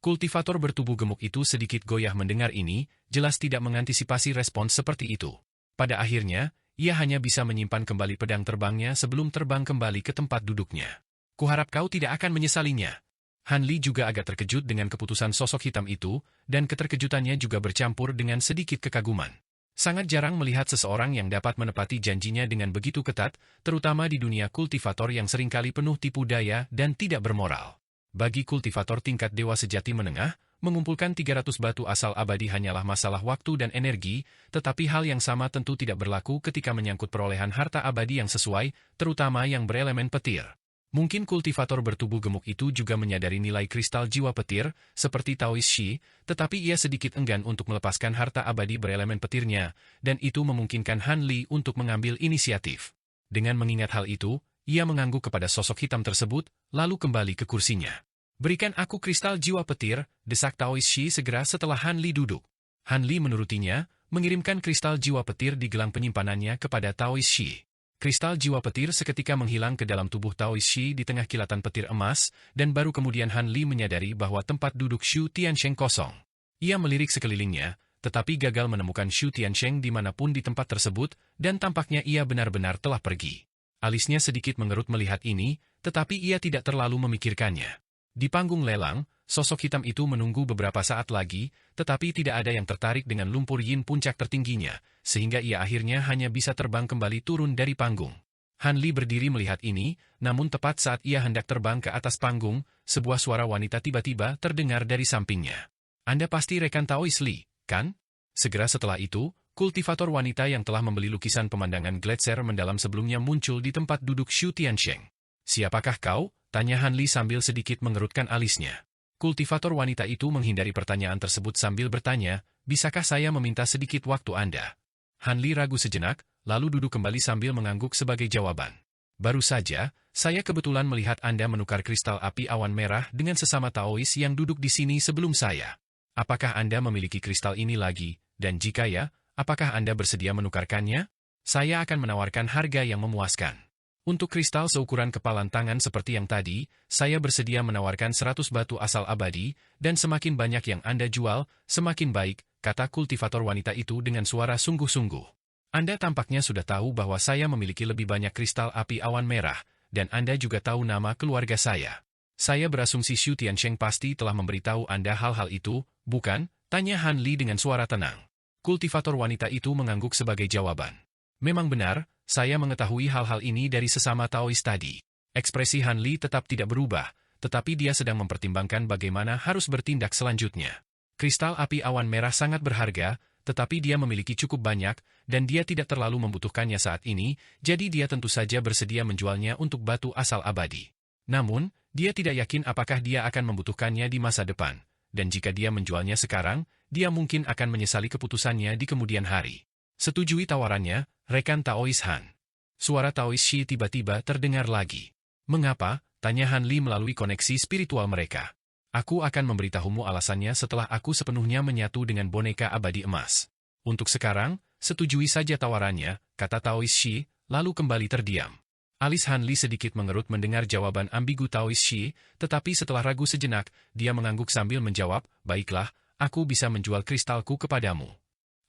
Kultivator bertubuh gemuk itu sedikit goyah mendengar ini, jelas tidak mengantisipasi respons seperti itu. Pada akhirnya, ia hanya bisa menyimpan kembali pedang terbangnya sebelum terbang kembali ke tempat duduknya. "Kuharap kau tidak akan menyesalinya." Han Li juga agak terkejut dengan keputusan sosok hitam itu, dan keterkejutannya juga bercampur dengan sedikit kekaguman. Sangat jarang melihat seseorang yang dapat menepati janjinya dengan begitu ketat, terutama di dunia kultivator yang seringkali penuh tipu daya dan tidak bermoral. Bagi kultivator tingkat dewa sejati menengah, mengumpulkan 300 batu asal abadi hanyalah masalah waktu dan energi, tetapi hal yang sama tentu tidak berlaku ketika menyangkut perolehan harta abadi yang sesuai, terutama yang berelemen petir. Mungkin kultivator bertubuh gemuk itu juga menyadari nilai kristal jiwa petir, seperti Taoist Shi, tetapi ia sedikit enggan untuk melepaskan harta abadi berelemen petirnya, dan itu memungkinkan Han Li untuk mengambil inisiatif. Dengan mengingat hal itu, ia mengangguk kepada sosok hitam tersebut, lalu kembali ke kursinya. "Berikan aku kristal jiwa petir," desak Taoist Shi segera setelah Han Li duduk. Han Li menurutinya, mengirimkan kristal jiwa petir di gelang penyimpanannya kepada Taoist Shi. Kristal jiwa petir seketika menghilang ke dalam tubuh Taoist Shi di tengah kilatan petir emas, dan baru kemudian Han Li menyadari bahwa tempat duduk Xu Tiansheng kosong. Ia melirik sekelilingnya, tetapi gagal menemukan Xu Tiansheng dimanapun di tempat tersebut, dan tampaknya ia benar-benar telah pergi. Alisnya sedikit mengerut melihat ini, tetapi ia tidak terlalu memikirkannya. Di panggung lelang, sosok hitam itu menunggu beberapa saat lagi, tetapi tidak ada yang tertarik dengan lumpur yin puncak tertingginya, sehingga ia akhirnya hanya bisa terbang kembali turun dari panggung. Han Li berdiri melihat ini, namun tepat saat ia hendak terbang ke atas panggung, sebuah suara wanita tiba-tiba terdengar dari sampingnya. "Anda pasti rekan Taoist Li, kan?" Segera setelah itu, kultivator wanita yang telah membeli lukisan pemandangan gletser mendalam sebelumnya muncul di tempat duduk Xu Tiansheng. "Siapakah kau?" tanya Han Li sambil sedikit mengerutkan alisnya. Kultivator wanita itu menghindari pertanyaan tersebut sambil bertanya, "Bisakah saya meminta sedikit waktu Anda?" Han Li ragu sejenak, lalu duduk kembali sambil mengangguk sebagai jawaban. "Baru saja, saya kebetulan melihat Anda menukar kristal api awan merah dengan sesama Taoist yang duduk di sini sebelum saya. Apakah Anda memiliki kristal ini lagi, dan jika ya, apakah Anda bersedia menukarkannya? Saya akan menawarkan harga yang memuaskan. Untuk kristal seukuran kepalan tangan seperti yang tadi, saya bersedia menawarkan 100 batu asal abadi, dan semakin banyak yang Anda jual, semakin baik," kata kultivator wanita itu dengan suara sungguh-sungguh. "Anda tampaknya sudah tahu bahwa saya memiliki lebih banyak kristal api awan merah, dan Anda juga tahu nama keluarga saya. Saya berasumsi Xu Tiansheng pasti telah memberitahu Anda hal-hal itu, bukan?" tanya Han Li dengan suara tenang. Kultivator wanita itu mengangguk sebagai jawaban. "Memang benar, saya mengetahui hal-hal ini dari sesama Taoist tadi." Ekspresi Han Li tetap tidak berubah, tetapi dia sedang mempertimbangkan bagaimana harus bertindak selanjutnya. Kristal api awan merah sangat berharga, tetapi dia memiliki cukup banyak, dan dia tidak terlalu membutuhkannya saat ini, jadi dia tentu saja bersedia menjualnya untuk batu asal abadi. Namun, Dia tidak yakin apakah dia akan membutuhkannya di masa depan, dan jika dia menjualnya sekarang, dia mungkin akan menyesali keputusannya di kemudian hari. Setujui tawarannya, rekan Taois Han. Suara Taois Shi tiba-tiba terdengar lagi. Mengapa? Tanya Han Li melalui koneksi spiritual mereka. Aku akan memberitahumu alasannya setelah aku sepenuhnya menyatu dengan boneka abadi emas. Untuk sekarang, setujui saja tawarannya, kata Taois Shi, lalu kembali terdiam. Alis Han Li sedikit mengerut mendengar jawaban ambigu Taois Shi, tetapi setelah ragu sejenak, dia mengangguk sambil menjawab, baiklah, aku bisa menjual kristalku kepadamu.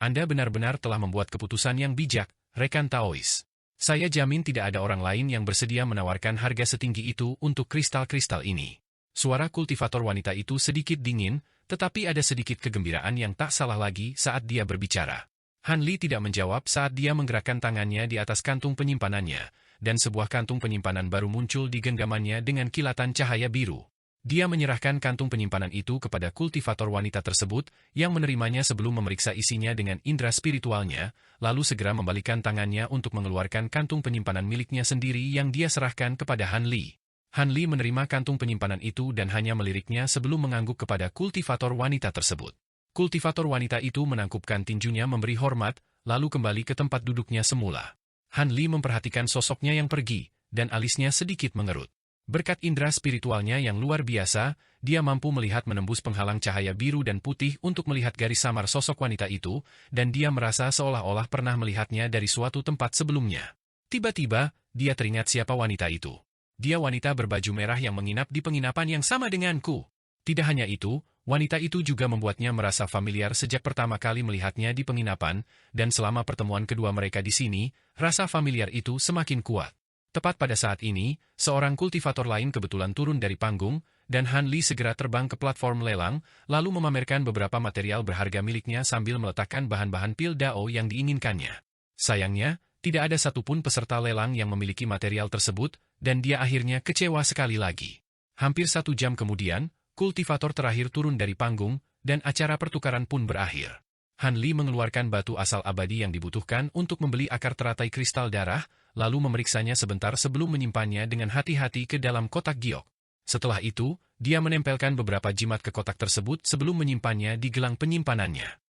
Anda benar-benar telah membuat keputusan yang bijak, rekan Taois. Saya jamin tidak ada orang lain yang bersedia menawarkan harga setinggi itu untuk kristal-kristal ini. Suara kultivator wanita itu sedikit dingin, tetapi ada sedikit kegembiraan yang tak salah lagi saat dia berbicara. Han Li tidak menjawab saat dia menggerakkan tangannya di atas kantung penyimpanannya, dan sebuah kantung penyimpanan baru muncul di genggamannya dengan kilatan cahaya biru. Dia menyerahkan kantung penyimpanan itu kepada kultivator wanita tersebut, yang menerimanya sebelum memeriksa isinya dengan indera spiritualnya, lalu segera membalikan tangannya untuk mengeluarkan kantung penyimpanan miliknya sendiri yang dia serahkan kepada Han Li. Han Li menerima kantung penyimpanan itu dan hanya meliriknya sebelum mengangguk kepada kultivator wanita tersebut. Kultivator wanita itu menangkupkan tinjunya memberi hormat, lalu kembali ke tempat duduknya semula. Han Li memperhatikan sosoknya yang pergi, dan alisnya sedikit mengerut. Berkat indera spiritualnya yang luar biasa, dia mampu melihat menembus penghalang cahaya biru dan putih untuk melihat garis samar sosok wanita itu, dan dia merasa seolah-olah pernah melihatnya dari suatu tempat sebelumnya. Tiba-tiba, dia teringat siapa wanita itu. Dia wanita berbaju merah yang menginap di penginapan yang sama denganku. Tidak hanya itu, wanita itu juga membuatnya merasa familiar sejak pertama kali melihatnya di penginapan, dan selama pertemuan kedua mereka di sini, rasa familiar itu semakin kuat. Tepat pada saat ini, seorang kultivator lain kebetulan turun dari panggung, dan Han Li segera terbang ke platform lelang, lalu memamerkan beberapa material berharga miliknya sambil meletakkan bahan-bahan pil Dao yang diinginkannya. Sayangnya, tidak ada satupun peserta lelang yang memiliki material tersebut, dan dia akhirnya kecewa sekali lagi. Hampir 1 jam kemudian, kultivator terakhir turun dari panggung, dan acara pertukaran pun berakhir. Han Li mengeluarkan batu asal abadi yang dibutuhkan untuk membeli akar teratai kristal darah, lalu memeriksanya sebentar sebelum menyimpannya dengan hati-hati ke dalam kotak giok. Setelah itu, dia menempelkan beberapa jimat ke kotak tersebut sebelum menyimpannya di gelang penyimpanannya.